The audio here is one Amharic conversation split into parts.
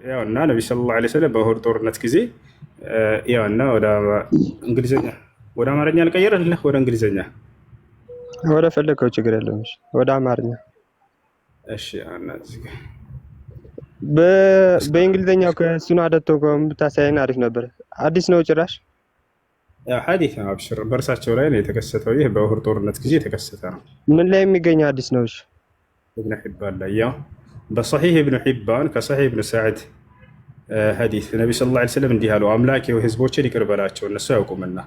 ያውና ነብዩ ሰለላሁ ዐለይሂ ወሰለም በኡሁድ ጦርነት ጊዜ ያውና ወደ እንግሊዘኛ ወደ አማርኛ ልቀይርልህ፣ ወደ እንግሊዘኛ ወደ ፈለከው ችግር የለውም። እሺ ወደ አማርኛ እሺ። አና እዚህ ጋር በእንግሊዘኛው ከሱና አደቶ ብታሳየን አሪፍ ነበር። አዲስ ነው ጭራሽ። ያ ሐዲስ ነው። አብሽር በእርሳቸው ላይ ነው የተከሰተው። ይህ በኡሁድ ጦርነት ጊዜ የተከሰተ ነው። ምን ላይ የሚገኝ አዲስ ነው? እሺ ኢብኑ ሒባን ላይ ያው በሰሒህ ኢብኑ ሒባን ከሰሒህ ኢብኑ ሰዒድ ሐዲስ ነብዩ ሰለላሁ ዐለይሂ ወሰለም እንዲህ አሉ፣ አምላክ ህዝቦችን ይቅር በላቸው እነሱ ያውቁምና።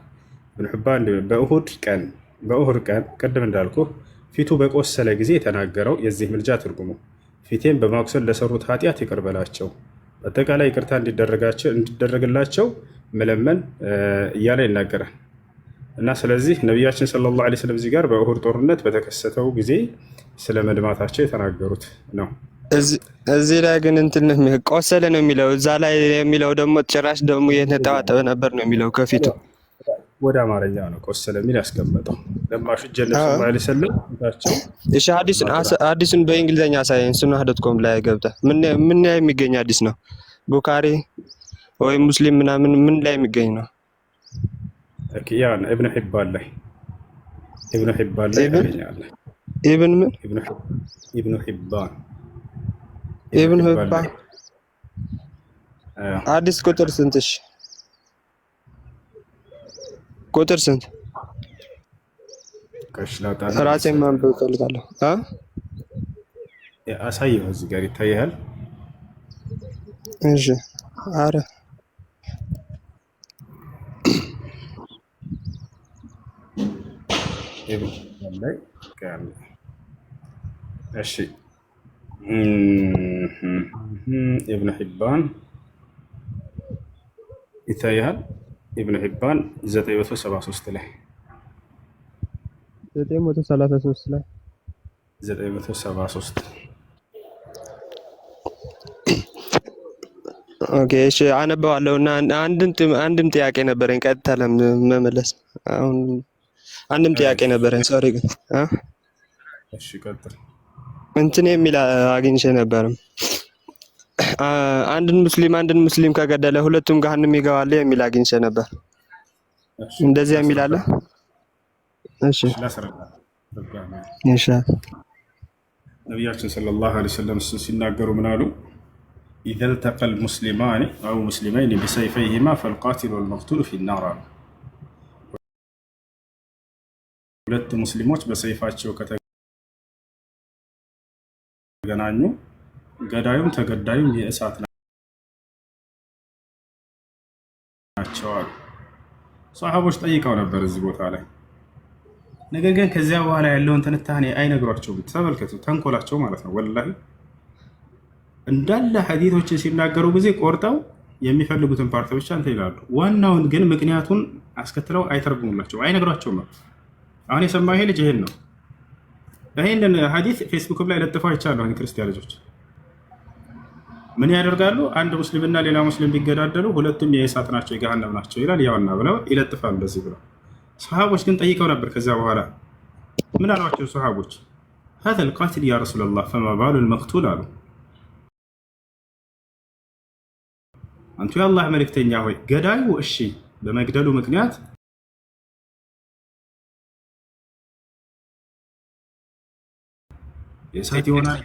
ኢብኑ ሒባን በኡሁድ ቀን ቅድም እንዳልኩ ፊቱ በቆሰለ ጊዜ የተናገረው የዚህ ምልጃ ትርጉሙ ፊቴን በማቁሰል ለሰሩት ኃጢአት ይቅር በላቸው፣ በአጠቃላይ ይቅርታ እንዲደረግላቸው መለመን እያለ ይናገራል። እና ስለዚህ ነቢያችን ሰለላሁ ዐለይሂ ወሰለም እዚህ ጋር በኡሁድ ጦርነት በተከሰተው ጊዜ ስለ መድማታቸው የተናገሩት ነው። እዚህ ላይ ግን እንትን ቆሰለ ነው የሚለው፣ እዛ ላይ የሚለው ደግሞ ጭራሽ ደግሞ የተጠባጠበ ነበር ነው የሚለው ከፊቱ። ወደ አማርኛ ነው ቆሰለ የሚል ያስቀመጠው። ለማሹ ጀነብ ሰለላሁ ዐለይሂ ወሰለም ታቸው። እሺ አዲሱን በእንግሊዘኛ ሳይን ሱናህ.ኮም ላይ ገብተህ ምን ላይ የሚገኝ አዲስ ነው? ቡካሪ ወይ ሙስሊም ምናምን ምን ላይ የሚገኝ ነው? ኦኬ ያ ኢብኑ ሒባን ላይ ያገኛለህ። ኢብን ምን ኢብኑ ሒባን አዲስ ቁጥር ስንት? እሺ ቁጥር ስንት? ራሴን ማንበብ እፈልጋለሁ። አሳየው፣ እዚህ ጋር ይታያል። እሺ አረ እሺ ኢብኑ ሒባን ይታያል። ኢብኑ ሒባን 973 ላይ 933 ላይ 973 ኦኬ እሺ አነበዋለሁ። እና አንድም ጥያቄ ነበረኝ ቀጥታ ለመመለስ። አሁን አንድም ጥያቄ ነበረኝ። ሶሪ ግን እሺ ቀጥል። እንትን የሚል አግኝቼ ነበር። አንድን ሙስሊም ከገደለ ሁለቱም ገሃነም ይገባሉ የሚል አግኝቼ ነበር። እንደዚህ የሚል አለ? እሺ እሺ ነቢያችን ሰለላሁ ዐለይሂ ወሰለም ሲናገሩ ምን አሉ? ኢዘ ልተቀል ሙስሊማኒ አው ሙስሊመይኒ ቢሰይፈይሂማ ፈልቃቲሉ ወልመቅቱሉ ፊናር አሉ። ሁለት ሙስሊሞች በሰይፋቸው ከተገናኙ ገዳዩም ተገዳዩም የእሳት ናቸው አሉ። ሰሃቦች ጠይቀው ነበር እዚህ ቦታ ላይ። ነገር ግን ከዚያ በኋላ ያለውን ትንታኔ አይነግሯቸውም። ተመልከቱ፣ ተንኮላቸው ማለት ነው። ወላሂ እንዳለ ሐዲቶችን ሲናገሩ ጊዜ ቆርጠው የሚፈልጉትን ፓርት ብቻ እንትን ይላሉ። ዋናውን ግን ምክንያቱን አስከትለው አይተረጉሙላቸው፣ አይነግሯቸውም። አሁን የሰማው ይሄ ልጅ ይሄን ነው። ይሄንን ሐዲስ ፌስቡክ ላይ ለጥፈው አይቻለሁ። ክርስቲያን ልጆች ምን ያደርጋሉ? አንድ ሙስሊምና ሌላ ሙስሊም ቢገዳደሉ ሁለቱም የእሳት ናቸው የገሃነም ናቸው ይላል። ያውና ብለው ይለጥፋሉ እንደዚህ ብለው። ሰሃቦች ግን ጠይቀው ነበር። ከዚያ በኋላ ምን አሏቸው ሰሃቦች? هذا القاتل يا رسول الله فما بال المقتول አሉ። አንቱ የአላህ መልእክተኛ ሆይ ገዳዩ እሺ በመግደሉ ምክንያት የእሳት ይሆናል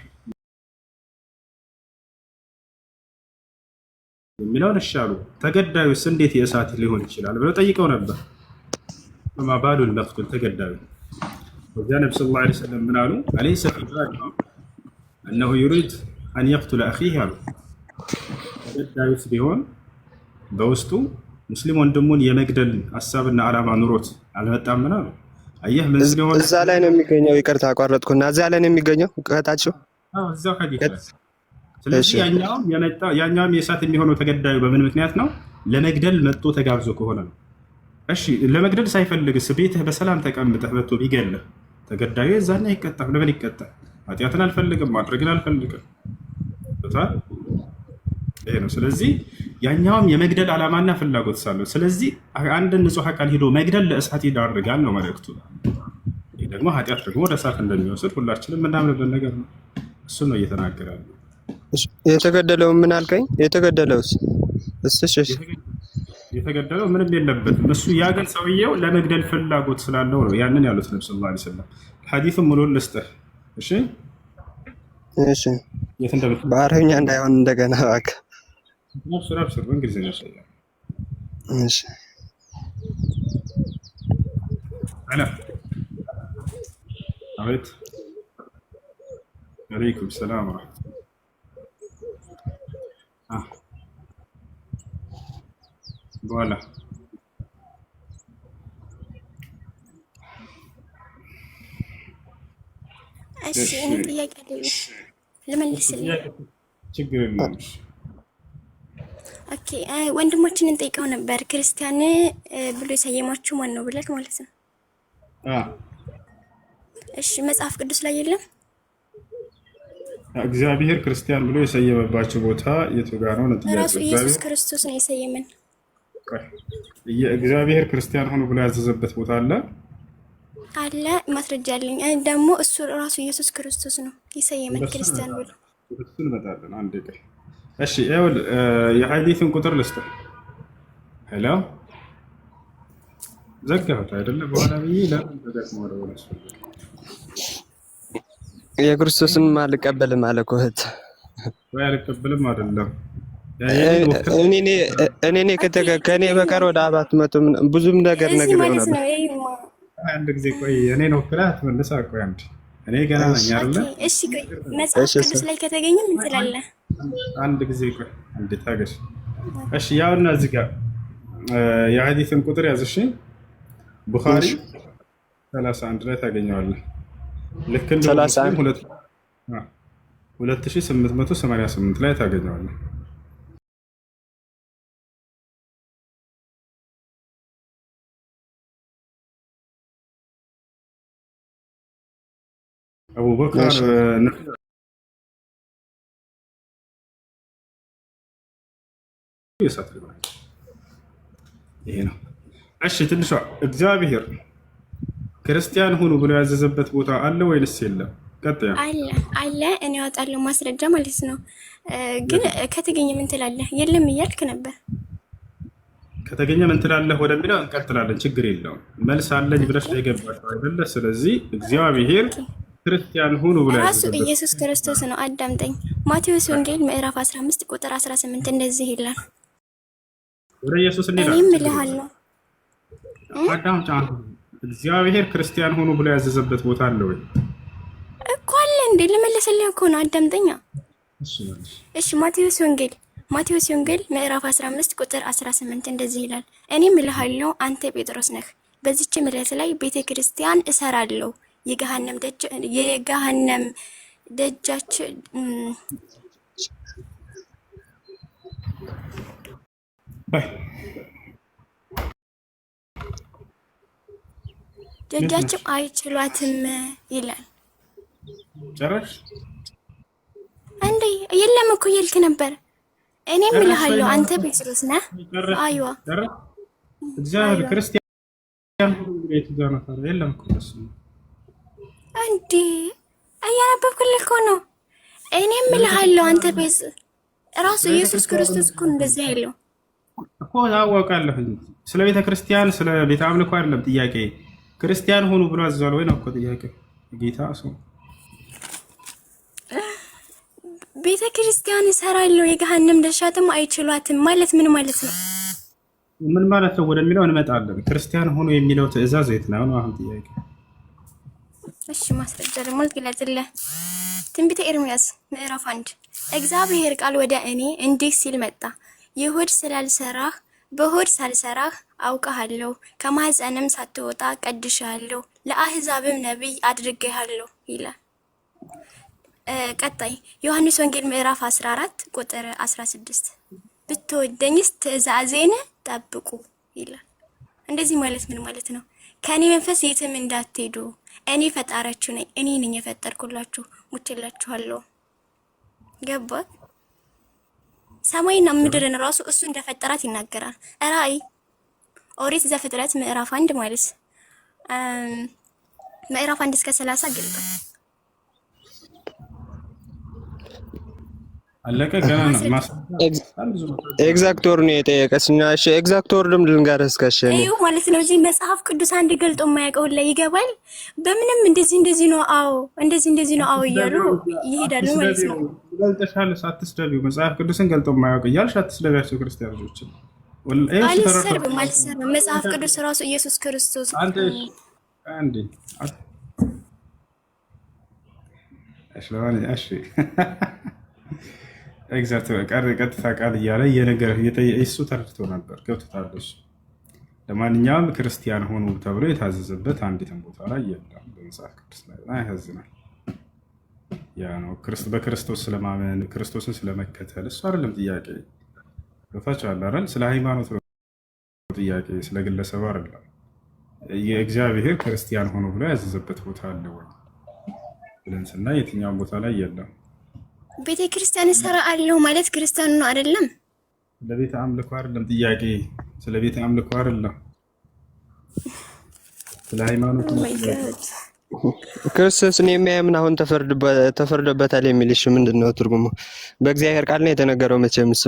የሚለውን እሺ አሉ። ተገዳዩስ እንዴት የእሳት ሊሆን ይችላል ብለው ጠይቀው ነበር። فما بال المقتول ተገዳዩ። ወዚያ ነብዩ ሰለላሁ ዐለይሂ ወሰለም ምን አሉ? أليس في باله أنه يريد أن يقتل أخيه አሉ። ተገዳዩስ ቢሆን በውስጡ ሙስሊም ወንድሙን የመግደል ሐሳብና ዓላማ ኑሮት አልመጣም አሉ። አየህ ምን ሊሆን እዛ ላይ ነው የሚገኘው። ይቅርታ አቋረጥኩና እዛ ላይ ነው የሚገኘው ከታቸው። እዛው ሐዲስ ላይ። ስለዚህ ያኛውም የእሳት የሚሆነው ተገዳዩ በምን ምክንያት ነው? ለመግደል መጥቶ ተጋብዞ ከሆነ ነው። እሺ ለመግደል ሳይፈልግስ ቤትህ በሰላም ተቀምጠህ መጥቶ ቢገልህ ተገዳዩ እዛና ይቀጣል። ለምን ይቀጣል? ኃጢአትን አልፈልግም ማድረግን አልፈልግም። ይሄ ነው። ስለዚህ ያኛውም የመግደል ዓላማና ፍላጎት ሳለው፣ ስለዚህ አንድን ንጹህ አካል ሄዶ መግደል ለእሳት ይዳርጋል ነው መልእክቱ። ይህ ደግሞ ኃጢአት ደግሞ ወደ እሳት እንደሚወስድ ሁላችንም የምናምንበት ነገር ነው። እሱን ነው እየተናገረ ያለው። የተገደለው ምን አልከኝ? የተገደለውስ እሺ የተገደለው ምንም የለበትም። እሱ ያ ግን ሰውየው ለመግደል ፍላጎት ስላለው ነው ያንን ያሉት ነብዩ ሰለላሁ ዐለይሂ ወሰለም። ሐዲሱን ሙሉን ልስጥህ። እሺ እሺ፣ በአረብኛ እንዳይሆን እንደገና እባክህ። አብሽር በእንግሊዝኛ ያሳያል። እሺ አላ አቤት። ወአለይኩም ሰላም ወራህመቱላህ። በኋላ እሺ እኔ ጥያቄ አለኝ ልመልስልኝ። ችግር የለም። ኦኬ ወንድሞችን እንጠይቀው ነበር ክርስቲያን ብሎ የሰየማችሁ ማን ነው ብለህ ማለት ነው? እሺ መጽሐፍ ቅዱስ ላይ የለም? እግዚአብሔር ክርስቲያን ብሎ የሰየመባቸው ቦታ የቱ ጋር ነው? ራሱ ኢየሱስ ክርስቶስ ነው የሰየመን። እግዚአብሔር ክርስቲያን ሆኖ ብሎ ያዘዘበት ቦታ አለ ማስረጃ አለኝ። ደግሞ እሱ ራሱ ኢየሱስ ክርስቶስ ነው የሰየመን ክርስቲያን ብሎ። እሱ እንመጣለን አንድ ቀን። እሺ ይኸውልህ የሐዲስን ቁጥር ልስጥህ። ሄሎ ዘጋሁት አይደለ? በኋላ ብዬ ለምን ተደክሞ ወደ ወለሱ የክርስቶስን አልቀበልም አለ እኮ እህት። ወይ አልቀበልም አይደለም እኔ ከኔ በቀር ወደ አባት መቶ ብዙም ነገር ነግሬው ነበር። አንድ ጊዜ ቆይ እኔን ወክለህ አትመልስ። ቆይ አንድ እኔ ገና ነኝ አይደለ? እሺ ቆይ መጽሐፍ ቅዱስ ላይ ከተገኘ ምን ትላለህ? አንድ ጊዜ ቆይ አንዴ ታገሽ። እሺ ያውና እዚህ ጋር የሐዲስን ቁጥር ያዝ። እሺ ቡኻሪ 31 ላይ ታገኘዋለህ። ልክ እንደ 2888 ላይ ታገኘዋለህ። አቡበክር ይሄ ነው። እሺ ትንሿ እግዚአብሔር ክርስቲያን ሁኑ ብሎ ያዘዘበት ቦታ አለ ወይንስ የለም? ቀጥያ አለ። እኔ አወጣለሁ ማስረጃ ማለት ነው። ግን ከተገኘ ምን ትላለህ? የለም እያልክ ነበር። ከተገኘ ምን ትላለህ ወደሚለው እንቀጥላለን። ችግር የለውም። መልስ አለኝ ብለሽ የገባሽው አይደለ? ስለዚህ እግዚአብሔር ክርስቲያን ሁኑ ብሎ ራሱ ኢየሱስ ክርስቶስ ነው። አዳምጠኝ። ማቴዎስ ወንጌል ምዕራፍ 15 ቁጥር 18 እንደዚህ ይላል። ወደ ኢየሱስ እንሄዳለን። እኔም እልሃለሁ አዳምጫ እግዚአብሔር ክርስቲያን ሁኑ ብሎ ያዘዘበት ቦታ አለ ወይ? እኮ አለ እንዴ? ልመለስልህ እኮ ነው። አዳምጠኛ። እሺ ማቴዎስ ወንጌል ምዕራፍ 15 ቁጥር 18 እንደዚህ ይላል። እኔም እልሃለሁ አንተ ጴጥሮስ ነህ፣ በዚህች መሬት ላይ ቤተ ክርስቲያን እሰራለሁ፣ የገሃነም ደጃቸው አይችሏትም ይላል። ጨረሽ እንዴ? የለም እኮ እያልክ ነበር። እኔም እልሃለሁ አንተ ጴጥሮስ ነህ። አይዋ እግዚአብሔር ክርስቲያን የለም እኮ እንዴ? እያነበብኩልህ እኮ ነው። እኔም እልሃለሁ አንተ ጴጥሮስ። ራሱ ኢየሱስ ክርስቶስ እኮ እንደዚህ ያለው እኮ ታወቃለህ። ስለ ቤተ ክርስቲያን ስለ ቤተ አምልኮ አይደለም ጥያቄ። ክርስቲያን ሆኑ ብሎ አዟል ወይ ነው እኮ ጥያቄ። ጌታ ሰው ቤተ ክርስቲያን እሰራለሁ የገሃነም ደጃችም አይችሏትም ማለት ምን ማለት ነው? ምን ማለት ነው ወደሚለው እንመጣለን። ክርስቲያን ሆኑ የሚለው ትዕዛዝ የት ነው አሁን ጥያቄ? እሺ ማስረጃ ደግሞ ልግለጽልህ። ትንቢተ ኤርምያስ ምዕራፍ 1 እግዚአብሔር ቃል ወደ እኔ እንዲህ ሲል መጣ፣ በሆድ ሳልሰራህ አውቃለሁ፣ ከማህፀንም ሳትወጣ ቀድሼሃለሁ፣ ለአህዛብም ነቢይ አድርጌሃለሁ ይላል። ቀጣይ ዮሐንስ ወንጌል ምዕራፍ 14 ቁጥር 16 ብትወደኝስ ትእዛዜን ጠብቁ ይላል። እንደዚህ ማለት ምን ማለት ነው? ከኔ መንፈስ የትም እንዳትሄዱ፣ እኔ ፈጣሪያችሁ ነኝ፣ እኔ ነኝ የፈጠርኩላችሁ፣ ሙችላችኋለሁ። ገባ? ሰማይና ምድርን ራሱ እሱ እንደፈጠራት ይናገራል። ራእይ ኦሪት ዘፍጥረት ምዕራፍ 1 ማለት ምዕራፍ 1 እስከ 30 ገልጧል። አለቀ ገና ነው ኤግዛክት ወር ነው የጠየቀስኛ። እሺ ኤግዛክት ወር ደም ልንገርህ እስከሸኝ እዩ ማለት ነው። እዚህ መጽሐፍ ቅዱስ አንድ ገልጦ የማያውቀው ላይ ይገባል። በምንም እንደዚህ ነው፣ አዎ እንደዚህ ነው፣ አዎ እያሉ ይሄዳሉ ማለት ነው። ገልጠሻል፣ አትስደቢው። መጽሐፍ ቅዱስን ገልጦ የማያውቅ እያልሽ አትስደቢያቸው ክርስቲያኖችን። አልሰርብም። መጽሐፍ ቅዱስ ራሱ ኢየሱስ ክርስቶስ አንዴ እሺ ኤግዛክት ቀጥታ ቃል እያለ እየነገረ እሱ ተረድቶ ነበር፣ ገብቶታል እሱ። ለማንኛውም ክርስቲያን ሆኑ ተብሎ የታዘዘበት አንዲትም ቦታ ላይ የለም በመጽሐፍ ቅዱስ ላይ። ያሳዝናል። ያ ነው በክርስቶስ ስለማመን ክርስቶስን ስለመከተል እሱ አይደለም ጥያቄ። ገብታችኋል አይደል? ስለ ሃይማኖት ነው ጥያቄ፣ ስለ ግለሰብ አይደለም። የእግዚአብሔር ክርስቲያን ሆኖ ብሎ ያዘዘበት ቦታ አለ ወይ ብለን ስናይ የትኛውም ቦታ ላይ የለም። ቤተ ክርስቲያን ሰራ አለው ማለት ክርስቲያን ነው አይደለም? ለቤተ አምልኮ አይደለም ጥያቄ፣ ስለ ቤተ አምልኮ አይደለም፣ ስለ ሃይማኖት ነው። ክርስቶስን የሚያምን አሁን ተፈርዶበታል የሚልሽ ምንድነው ትርጉሙ? በእግዚአብሔር ቃል ነው የተነገረው መቼም እሱ።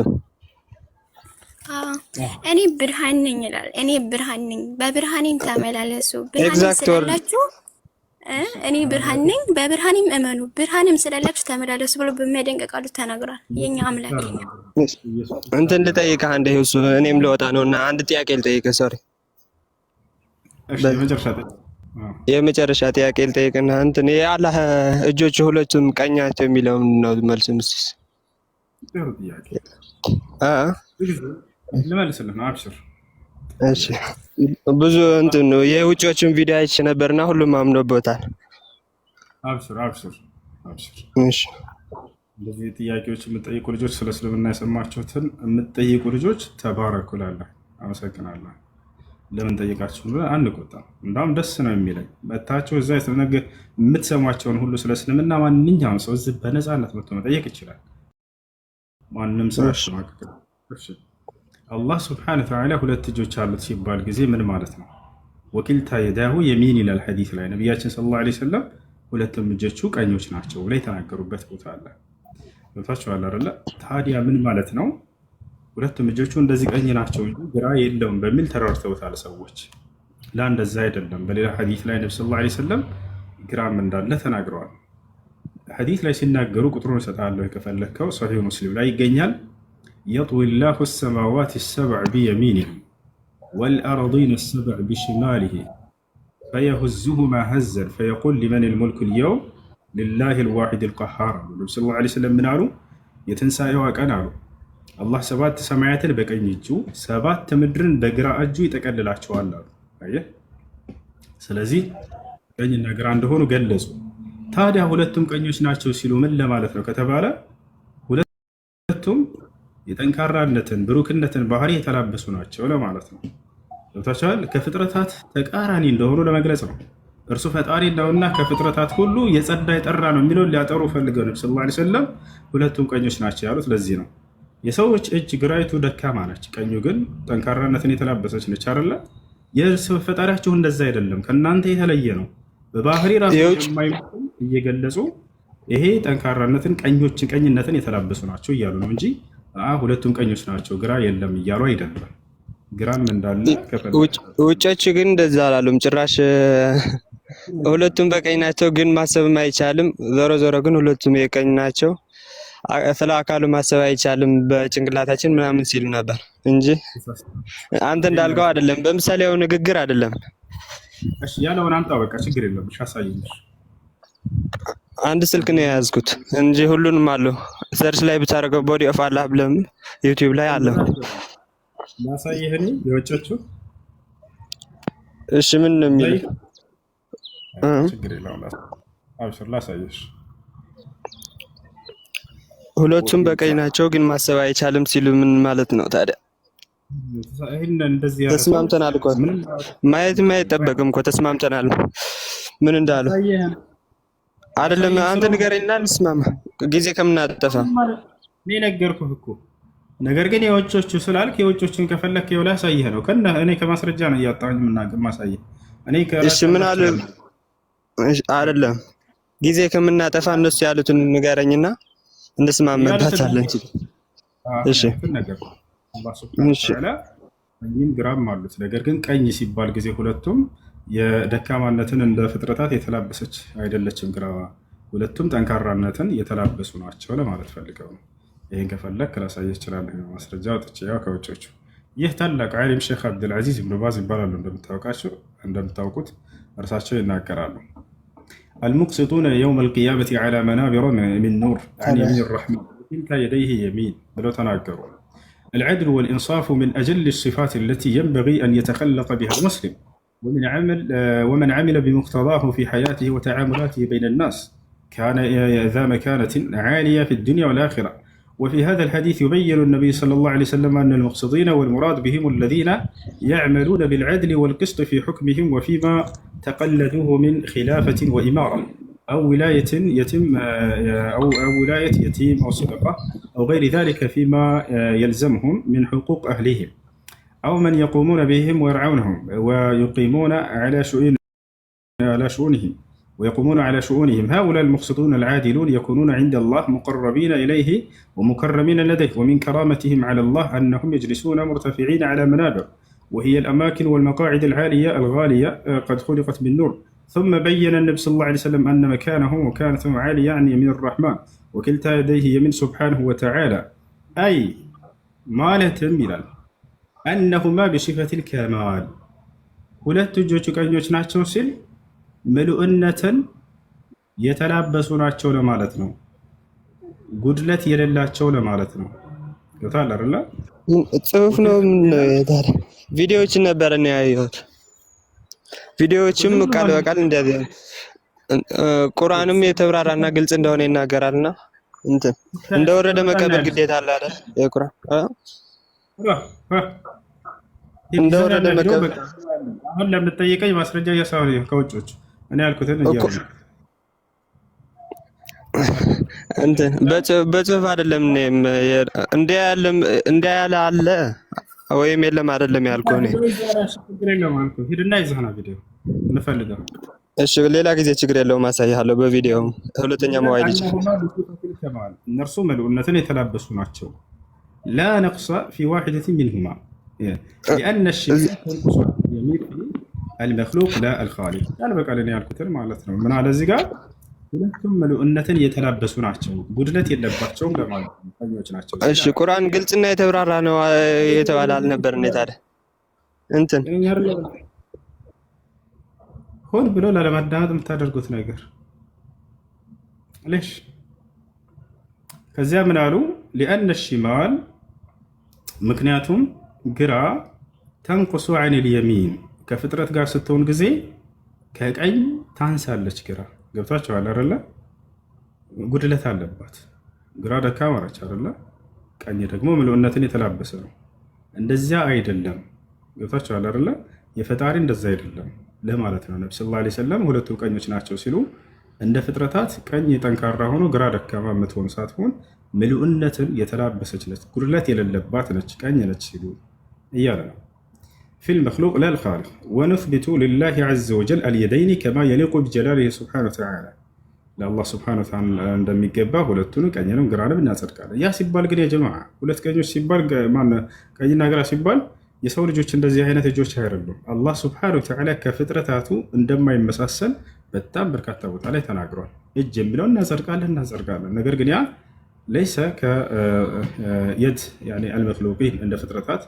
እኔ ብርሃን ነኝ ይላል። እኔ ብርሃን ነኝ፣ በብርሃኔም ተመላለሱ። ብርሃን ስላላችሁ እኔ ብርሃን ነኝ፣ በብርሃኔም እመኑ፣ ብርሃንም ስላላችሁ ተመላለሱ ብሎ በሚያደንቅ ቃሉ ተናግሯል። የኛ አምላክ እንትን ልጠይቅህ አንዴ እሱ እኔም ልወጣ ነውና አንድ ጥያቄ ልጠይቅህ። ሶሪ የመጨረሻ ጥያቄ ልጠይቅና እንትን የአላህ እጆች ሁለቱም ቀኛቸው የሚለው ነው መልስ ምስስ ልመልስልህ ነው። አብሽር። እሺ ብዙ እንትን ነው የውጮችን ቪዲዮ አይቼ ነበርና ሁሉም አምኖበታል። አብሽር። እሺ እንደዚህ ጥያቄዎች የምትጠይቁ ልጆች፣ ስለ እስልምና የሰማችሁትን የምትጠይቁ ልጆች ተባረኩላለሁ፣ አመሰግናለሁ። ለምን ጠይቃችሁ ብለን አንቆጣም። እንዳውም ደስ ነው የሚለኝ መታችሁ እዛ የምትሰሟቸውን ሁሉ ስለ እስልምና ማንኛውም ሰው እዚህ በነፃነት መጥቶ መጠየቅ ይችላል። ማንም ሰው አላህ ስብሐነ ወተዓላ ሁለት እጆች አሉት ሲባል ጊዜ ምን ማለት ነው? ወኪልታ የዳሁ የሚን ይላል ሐዲስ ላይ ነቢያችን ሰለላሁ ዐለይሂ ወሰለም ሁለቱም እጆቹ ቀኞች ናቸው ብለው የተናገሩበት ቦታ አለ። ገብታችኋል አይደለ? ታዲያ ምን ማለት ነው? ሁለቱም እጆቹ እንደዚህ ቀኝ ናቸው እንጂ ግራ የለውም በሚል ተረድተውታል ሰዎች። እንደዛ አይደለም። በሌላ ሐዲስ ላይ ነብዩ ሰለላሁ ዐለይሂ ወሰለም ግራም እንዳለ ተናግረዋል። ሐዲስ ላይ ሲናገሩ ቁጥሩን እሰጥሃለሁ ከፈለከው፣ ሶሒህ ሙስሊም ላይ ይገኛል። يطوي الله السماوات السبع بيمينه والأرضين السبع بشماله فيهزهما هزا فيقول لمن الملك اليوم لله الواحد القهار. النبي صلى الله عليه وسلم من قالوا يتنسى وكان قالوا الله سبات سمايات بقين يجو سبات مدرن بقراء اجو يتقللاቸዋል አሉ። አየህ፣ ስለዚህ ቀኝና ግራ እንደሆኑ ገለጹ። ታዲያ ሁለቱም ቀኞች ናቸው ሲሉ ምን ለማለት ነው ከተባለ ሁለቱም የጠንካራነትን ብሩክነትን ባህሪ የተላበሱ ናቸው ለማለት ነው። ገብታችኋል? ከፍጥረታት ተቃራኒ እንደሆኑ ለመግለጽ ነው። እርሱ ፈጣሪ ነውና ከፍጥረታት ሁሉ የጸዳ የጠራ ነው የሚለውን ሊያጠሩ ፈልገው ነብዩ ሰለላሁ ዐለይሂ ወሰለም ሁለቱም ቀኞች ናቸው ያሉት ለዚህ ነው። የሰዎች እጅ ግራይቱ ደካማ ነች፣ ቀኙ ግን ጠንካራነትን የተላበሰች ነች አይደለ? የሰው ፈጣሪያችሁ እንደዛ አይደለም፣ ከእናንተ የተለየ ነው። በባህሪ ራሱ የማይመጡ እየገለጹ ይሄ ጠንካራነትን ቀኝነትን የተላበሱ ናቸው እያሉ ነው እንጂ ሁለቱም ቀኞች ናቸው ግራ የለም እያሉ አይደለም። ግራም እንዳለ ውጮች ግን እንደዛ አላሉም ጭራሽ። ሁለቱም በቀኝ ናቸው ግን ማሰብም አይቻልም። ዞሮ ዞሮ ግን ሁለቱም የቀኝ ናቸው፣ ስለ አካሉ ማሰብ አይቻልም በጭንቅላታችን ምናምን ሲሉ ነበር እንጂ አንተ እንዳልከው አይደለም። በምሳሌያዊ ንግግር አይደለም። እሺ ያለውን አምጣ፣ በቃ ችግር የለም። እሺ አሳየኝ። አንድ ስልክ ነው የያዝኩት እንጂ ሁሉንም አለው። ሰርች ላይ ብታደርገው ቦዲ ኦፍ አላህ ብለም ዩቲዩብ ላይ አለ። ላሳየህ ነው የወጮቹ። እሺ ምን ነው የሚል ችግር የለውም። አብሽር ላሳየሽ። ሁለቱም በቀኝ ናቸው ግን ማሰብ አይቻልም ሲሉ ምን ማለት ነው ታዲያ? ተስማምተናል እኮ ማየትም አይጠበቅም እኮ ተስማምተናል። ምን እንዳሉ አይደለም አንተ ንገረኝና እንስማማ፣ ጊዜ ከምናጠፋ እኔ ነገርኩህ እኮ። ነገር ግን የውጮቹ ስላልክ የውጮቹን ከፈለክ ይኸው ላሳይህ ነው። እኔ ከማስረጃ ነው እያጣሁኝ ማሳይህ። እሺ ምን አለ አይደለም ጊዜ ከምናጠፋ እነሱ ያሉትን ንገረኝና እንስማማበታለን። እሺ ነገር አላህ ሱብሓነሁ እሺ ወተዓላ ቀኝም ግራም አሉት። ነገር ግን ቀኝ ሲባል ጊዜ ሁለቱም የደካማነትን እንደ ፍጥረታት የተላበሰች አይደለችም ግራዋ፣ ሁለቱም ጠንካራነትን የተላበሱ ናቸው ለማለት ፈልገው ነው። ይህን ከፈለግ ላሳየህ እችላለሁ። ማስረጃ ወጥቼ ያው ከውጮቹ። ይህ ታላቅ ዓሊም ሼክ አብዱልዓዚዝ ኢብኑ ባዝ ይባላሉ። እንደምታውቁት እርሳቸው ይናገራሉ። አልሙቅሲጡነ የውም አልቅያመቲ ዐላ መናቢረ ሚን ኑር አን የሚን ረሕማን ወቲልካ የደይህ የሚን ብለው ተናገሩ። العدل والإنصاف من أجل الصفات التي ينبغي أن يتخلق بها المسلم ومن عمل بمقتضاه في حياته وتعاملاته بين الناس كان ذا مكانة عالية في الدنيا والآخرة. وفي هذا الحديث يبين النبي صلى الله عليه وسلم أن المقصدين والمراد بهم الذين يعملون بالعدل والقسط في حكمهم وفيما تقلدوه من خلافة وإمارة أو ولاية يتيم أو صدقة أو غير ذلك فيما يلزمهم من حقوق أهلهم أو من يقومون بهم ويرعونهم ويقيمون على شؤونهم. هؤلاء المقصدون العادلون يكونون عند الله مقربين إليه ومكرمين لديه. ومن كرامتهم على الله أنهم يجلسون مرتفعين على منابر وهي الأماكن والمقاعد العالية الغالية قد خلقت من نور. ثم بين النبي صلى الله عليه وسلم أن مكانه وكانته عالية يعني يمين الرحمن وكلتا يديه يمين سبحانه وتعالى، أي ما لا تنبلا أنهما بصفة الكمال. ሁለት እጆቹ ቀኞች ናቸው ሲል ምሉእነትን የተላበሱ ናቸው ለማለት ነው። ጉድለት የሌላቸው ለማለት ነው። ገብቶሃል አይደል? ጽሁፍ ነው። ምን ታዲያ ቪዲዮዎችን ነበር ነው ያየሁት። ቪዲዮዎችም ቃል በቃል እንደዚህ ቁርአንም የተብራራና ግልጽ እንደሆነ ይናገራልና እንትን እንደወረደ መቀበል ግዴታ አለ አይደል? የቁርአን እንደወረደ መቀበል። አሁን ለምትጠይቀኝ ማስረጃ እያሳወረ ከውጮች እኔ ያልኩትን እንትን በጽሁፍ አይደለም እንደ ያለ አለ ወይም የለም አይደለም ያልኩህ እኔ። ሂድና ይዘህና ቪዲዮ እንፈልገው። እሺ ሌላ ጊዜ ችግር የለውም አሳይሃለሁ በቪዲዮ። ሁለተኛ መዋይል ይችላል። እነርሱ መልኡነትን የተላበሱ ናቸው። ላ ነቅሰ ፊ ዋሂደትን ሚንሁማ ሊአነ الشرك تنقص يميل المخلوق لا الخالق። ቃል በቃል እኔ ያልኩትን ማለት ነው። ምን አለ እዚህ ጋር ሁለቱም መልኡነትን የተላበሱ ናቸው፣ ጉድለት የለባቸውም ለማለት ነው። ቀኞች ናቸው። እሺ ቁርአን ግልጽና የተብራራ ነው የተባለ አልነበር እንዴ ታዲያ? እንትን ሆን ብሎ ላለማዳመጥ የምታደርጉት ነገር ለሽ። ከዚያ ምን አሉ? ሊአነ الشمال ምክንያቱም ግራ ተንቁሱ عن اليمين ከፍጥረት ጋር ስትሆን ጊዜ ከቀኝ ታንሳለች ግራ። ገብታችኋል አይደለ? ጉድለት አለባት። ግራ ደካማ ነች አይደለ? ቀኝ ደግሞ ምሉእነትን የተላበሰ ነው። እንደዚያ አይደለም። ገብታችኋል አይደለ? የፈጣሪ እንደዛ አይደለም ለማለት ነው። ነብዩ ሰለላሁ ዐለይሂ ወሰለም ሁለቱ ቀኞች ናቸው ሲሉ እንደ ፍጥረታት ቀኝ ጠንካራ ሆኖ ግራ ደካማ የምትሆን ሳትሆን ምሉእነትን የተላበሰች ነች፣ ጉድለት የሌለባት ነች፣ ቀኝ ነች ሲሉ እያለ ነው። في المخلوق لا الخالق ونثبت لله عز وجل اليدين كما يليق بجلاله سبحانه وتعالى. لله سبحانه وتعالى እንደሚገባ ሁለቱንም ቀኝንም ግራንም እናጸድቃለን። ያ ሲባል ግን ያ ጀማዓ ሁለት ቀኞች ሲባል ማን ቀኝና ግራ ሲባል የሰው ልጆች እንደዚህ አይነት እጆች አይደሉም። አላህ Subhanahu Wa Ta'ala ከፍጥረታቱ እንደማይመሳሰል በጣም በርካታ ቦታ ላይ ተናግሯል። እጅ የሚለውን እናጸድቃለን። ነገር ግን ያ ليس كيد يعني المخلوقين عند ፍጥረታት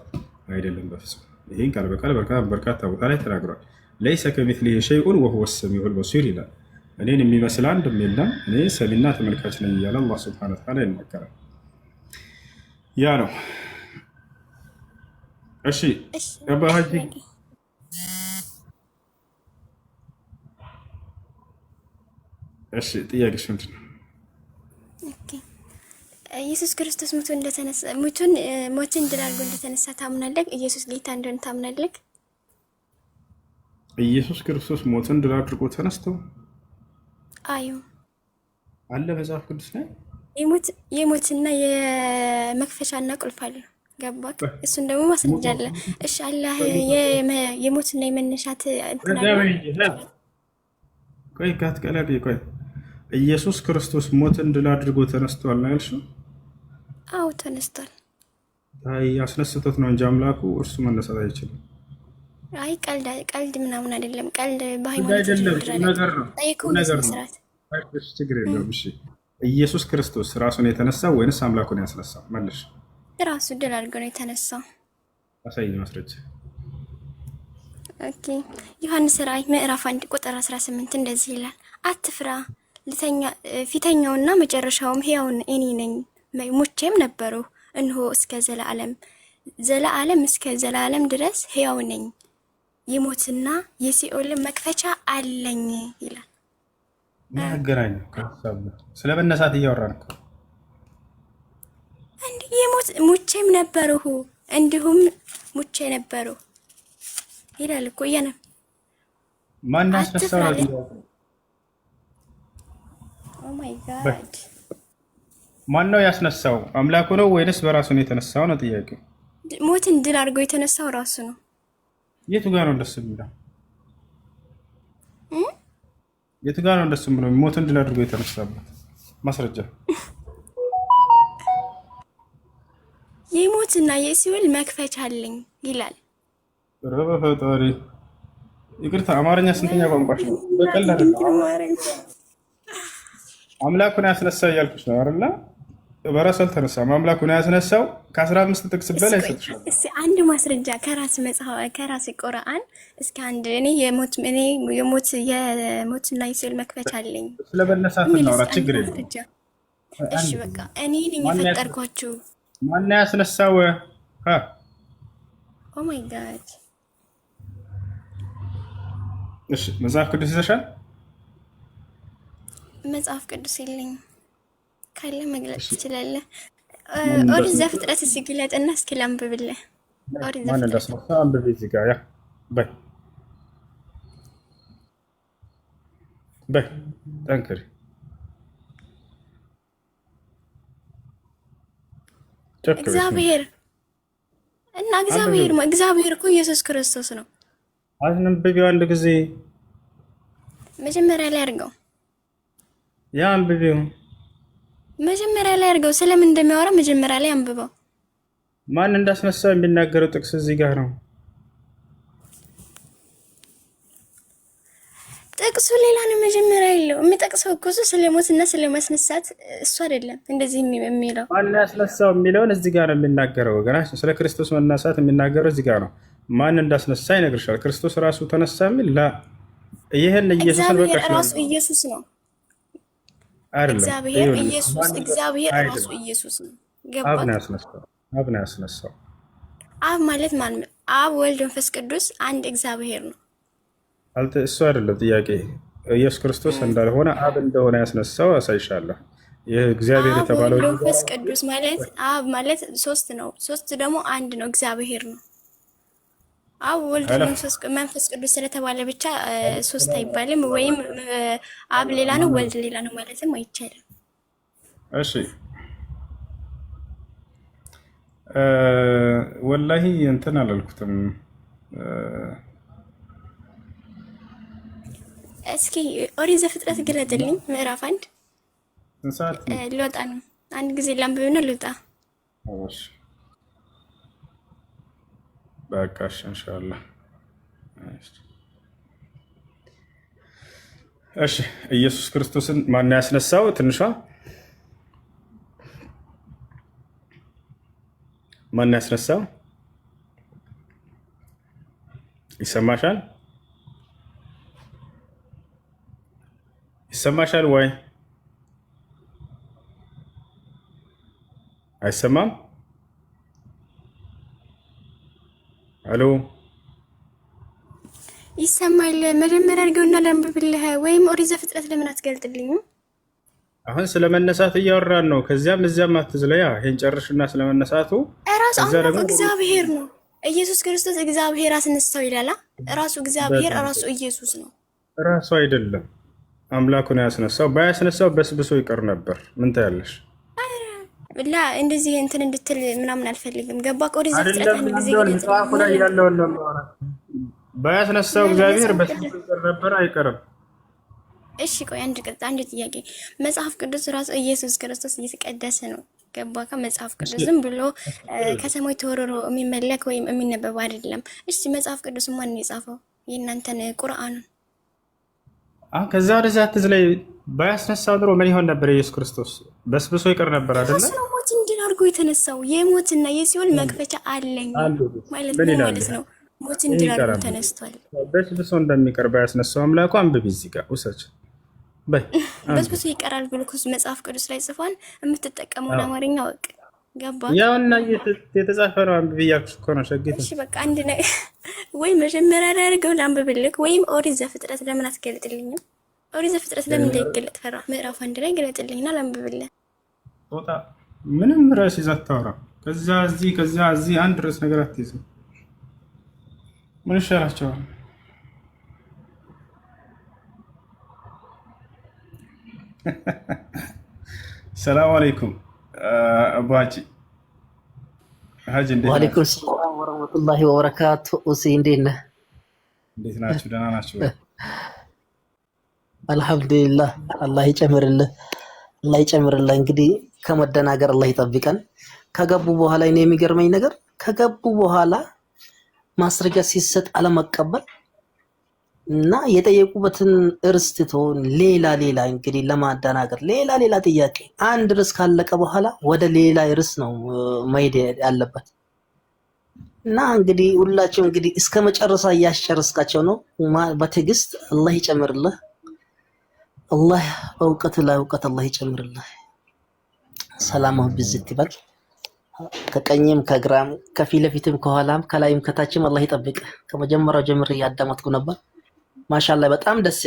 አይደለም በፍጹም። ይሄን ቃል በቃል በርካታ ቦታ ላይ ተናግሯል። ليس كمثله شيء وهو السميع البصير ይላል። እኔን የሚመስል አንድም የለም እኔ ሰሚና ተመልካች ነኝ እያለ አላህ Subhanahu Wa Ta'ala ይናገራል። ያ ነው። እሺ አባሃጂ እሺ ጥያቄሽ ምንድን ነው? ኢየሱስ ክርስቶስ ሞትን ድል አድርጎ እንደተነሳ ታምናለህ? ኢየሱስ ጌታ እንደሆነ ታምናለህ? ኢየሱስ ክርስቶስ ሞትን ድል አድርጎ ተነስቶ አዩ አለ መጽሐፍ ቅዱስ ላይ የሞትና የመክፈቻና ቁልፍ አለ። ገባክ? እሱን ደግሞ ማስረጃ አለ። እሺ አላህ የሞትና የመነሻት ቆይ ካትቀላቂ ቆይ ኢየሱስ ክርስቶስ ሞትን ድል አድርጎ ተነስቷል ነው ያልሽው? አዎ ተነስቷል። አይ አስነስቶት ነው እንጂ አምላኩ እርሱ መነሳት አይችልም። አይ ቀልድ ምናምን አይደለም። ቀልድ በሃይማኖት ነገር ነው። ችግር የለውም። እሺ ኢየሱስ ክርስቶስ ራሱን የተነሳው ወይንስ አምላኩን ያስነሳው? መልሽ። ራሱ ድል አድርጎ ነው የተነሳው። አሳይኝ ማስረጃ። ኦኬ ዮሐንስ ራእይ ምዕራፍ 1 ቁጥር 18 እንደዚህ ይላል፣ አትፍራ፣ ፊተኛውና መጨረሻውም ሕያው እኔ ነኝ፣ ሙቼም ነበሩ፣ እነሆ እስከ ዘላለም እስከ ዘላለም ድረስ ሕያው ነኝ፣ የሞትና የሲኦል መክፈቻ አለኝ ይላል። ማገናኝ ከሐሳብ ስለ መነሳት እያወራን እኮ እንዴ! ሙቼም ነበርሁ እንዲሁም ሙቼ ነበሩ ይላል እኮ ያነ ማን ያስነሳው? ኦ ማይ ጋድ ማን ነው ያስነሳው? አምላኩ ነው ወይንስ በራሱ ነው የተነሳው ነው ጥያቄው። ሞትን ድል አድርጎ የተነሳው ራሱ ነው። የቱ ጋር ነው እንደሱ የሚለው? የቱ ጋር ነው እንደሱ የሚለው? ሞትን ድል አድርጎ የተነሳበት ማስረጃ። የሞትና የሲኦል መክፈቻ አለኝ ይላል። ረበ ፈጣሪ ይቅርታ፣ አማርኛ ስንተኛ ቋንቋሽ ነው? በቀልድ አይደለም። አምላኩን ያስነሳው እያልኩሽ ነው አይደል? በራሱ አልተነሳም። አምላኩን ያስነሳው ከ15 ጥቅስ በላይ ሰጥቷል። እስኪ አንድ ማስረጃ ከራስ መጽሐፍ ከራስ ቁርአን እስኪ አንድ እኔ የሞትና የሲኦል መክፈቻ አለኝ ስለበነሳት ነው። ችግር የለም። እሺ በቃ እኔ ነኝ የፈጠርኳችሁ። ማን ያስነሳው? ኦ ማይ ጋድ። እሺ መጽሐፍ ቅዱስ ይዘሻል? መጽሐፍ ቅዱስ የለኝም። ካለ መግለጽ ትችላለህ። ኦሪት ዘፍጥረት እስኪ ግለጥና እስኪ ላንብብልህ። ኦሪት ማን እንዳስነሳ አንብቤ እዚህ ጋር ያ በይ ጠንክሪ። እግዚአብሔር እና እግዚአብሔር እኮ ኢየሱስ ክርስቶስ ነው። አንብቤው አንድ ጊዜ መጀመሪያ ላይ አድርገው። ያ አንብቤው መጀመሪያ ላይ አድርገው። ስለምን እንደሚያወራ መጀመሪያ ላይ አንብበው። ማን እንዳስነሳው የሚናገረው ጥቅስ እዚህ ጋር ነው። ጥቅሱ ሌላ ነው። መጀመሪያ ያለው የሚጠቅሰው እኮ ስለሞትና ስለማስነሳት እሱ አይደለም። እንደዚህ የሚለው ማን ያስነሳው የሚለውን እዚህ ጋር ነው የሚናገረው። ወገናችን ስለ ክርስቶስ መነሳት የሚናገረው እዚህ ጋር ነው። ማን እንዳስነሳ ይነግርሻል። ክርስቶስ ራሱ ተነሳ የሚል ይሄን ኢየሱስን በቃ ራሱ ኢየሱስ ነው አይደለም። እግዚአብሔር ራሱ ኢየሱስ ነው። አብ ነው ያስነሳው። አብ ነው ያስነሳው። አብ ማለት ማለት አብ ወልድ መንፈስ ቅዱስ አንድ እግዚአብሔር ነው። እሱ አይደለም ጥያቄ። ኢየሱስ ክርስቶስ እንዳልሆነ አብ እንደሆነ ያስነሳው አሳይሻለሁ። ይህ እግዚአብሔር የተባለው መንፈስ ቅዱስ ማለት አብ ማለት ሶስት ነው። ሶስት ደግሞ አንድ ነው፣ እግዚአብሔር ነው። አብ ወልድ መንፈስ ቅዱስ ስለተባለ ብቻ ሶስት አይባልም። ወይም አብ ሌላ ነው ወልድ ሌላ ነው ማለትም አይቻልም። እሺ ወላሂ እንትን አላልኩትም። እስኪ ኦሪት ዘፍጥረት ግለጥልኝ ምዕራፍ 1 ልወጣ ነው። አንድ ጊዜ ላንብብና ልወጣ። እሺ በቃ ኢንሻአላህ። እሺ ኢየሱስ ክርስቶስን ማን ያስነሳው? ትንሿ ማን ያስነሳው? ይሰማሻል? ይሰማሻል ወይ? አይሰማም? አሎ ይሰማል። መጀመሪያ አድርገውና ላንብብልህ። ወይም ኦሪት ዘፍጥረት ለምን አትገልጥልኝም? አሁን ስለመነሳት እያወራን ነው። ከዚያም እዚያም አትዝለያ። ይሄን ጨርሽና ስለመነሳቱ ራሱ እግዚአብሔር ነው። ኢየሱስ ክርስቶስ እግዚአብሔር አስነሳው ይላል። ራሱ እግዚአብሔር ራሱ ኢየሱስ ነው። ራሱ አይደለም አምላኩን ያስነሳው። ባያስነሳው በስብሶ ይቀር ነበር። ምን ታያለሽ? ላ እንደዚህ እንትን እንድትል ምናምን አልፈልግም። ገባ ኦሪት ዘፍጥረት አንድ ጊዜ ባያስነሳው እግዚአብሔር በስብሶ ይቀር ነበር። አይቀርም። እሺ ቆይ አንድ ጥያቄ። መጽሐፍ ቅዱስ ራሱ ኢየሱስ ክርስቶስ እየተቀደሰ ነው። ገባካ? መጽሐፍ ቅዱስ ዝም ብሎ ከሰማይ ተወርሮ የሚመለክ ወይም የሚነበብ አይደለም። እሺ መጽሐፍ ቅዱስ ማን ነው የጻፈው? የእናንተን ቁርአኑን ከዛ ወደዛ ትዝ ላይ ባያስነሳው ኑሮ ምን ይሆን ነበር? ኢየሱስ ክርስቶስ በስብሶ ይቀር ነበር አይደለ? ሞት እንዲህ አድርጎ የተነሳው የሞትና የሲኦል መክፈቻ አለኝ ማለት ነው። ሞት እንዲህ አድርጎ ተነስቷል። በስብሶ እንደሚቀር ባያስነሳው አምላኩ አንብቢ እዚህ ጋር ውሰች በስብሶ ይቀራል ብሎ መጽሐፍ ቅዱስ ላይ ጽፏል። የምትጠቀመውን አማርኛ ወቅ ገባ? ያውና የተጻፈ ነው። አንብቢ እያልኩሽ እኮ ነው ሸጊት። እሺ በቃ አንድ ነው ወይ መጀመሪያ ላይ አድርገው ላንብብልክ፣ ወይም ኦሪት ዘፍጥረት ለምን አትገልጥልኝም? ኦሪት ዘፍጥረት ለምን እንዳይገለጥ ፈራ? ምዕራፍ 1 ላይ ገለጥልኝና ላንብብልህ። ጦጣ ምንም ርዕስ ይዘህ አታወራ። ከዛ እዚህ አንድ ርዕስ ነገር አትይዝም። ምን ይሻላቸዋል? ሰላም አለይኩም አቡ ሀጂ ወአለይኩም ሰላም ወራህመቱላሂ ወበረካቱ። እሺ እንዴት ነህ? እንዴት ናችሁ? ደህና ናችሁ? አልሐምዱሊላህ። አላህ ይጨምርልህ። እንግዲህ ከመደናገር አላህ ይጠብቀን። ከገቡ በኋላ እኔ የሚገርመኝ ነገር ከገቡ በኋላ ማስረጃ ሲሰጥ አለመቀበል እና የጠየቁበትን እርስት ትቶን ሌላ እንግዲህ ለማደናገር ሌላ ጥያቄ። አንድ ርዕስ ካለቀ በኋላ ወደ ሌላ ርዕስ ነው መሄድ ያለበት እና እንግዲህ ሁላቸው እንግዲህ እስከ መጨረሻ እያስጨረስካቸው ነው። በትዕግስት አላህ ይጨምርልህ። አላህ በእውቀት ላይ እውቀት አላህ ይጨምርልህ። ሰላምህ ብዝት ይበል። ከቀኝም ከግራም ከፊት ለፊትም ከኋላም ከላይም ከታችም አላህ ይጠብቅህ። ከመጀመሪያው ጀምሬ እያዳመጥኩ ነበር። ማሻአላህ በጣም ደስ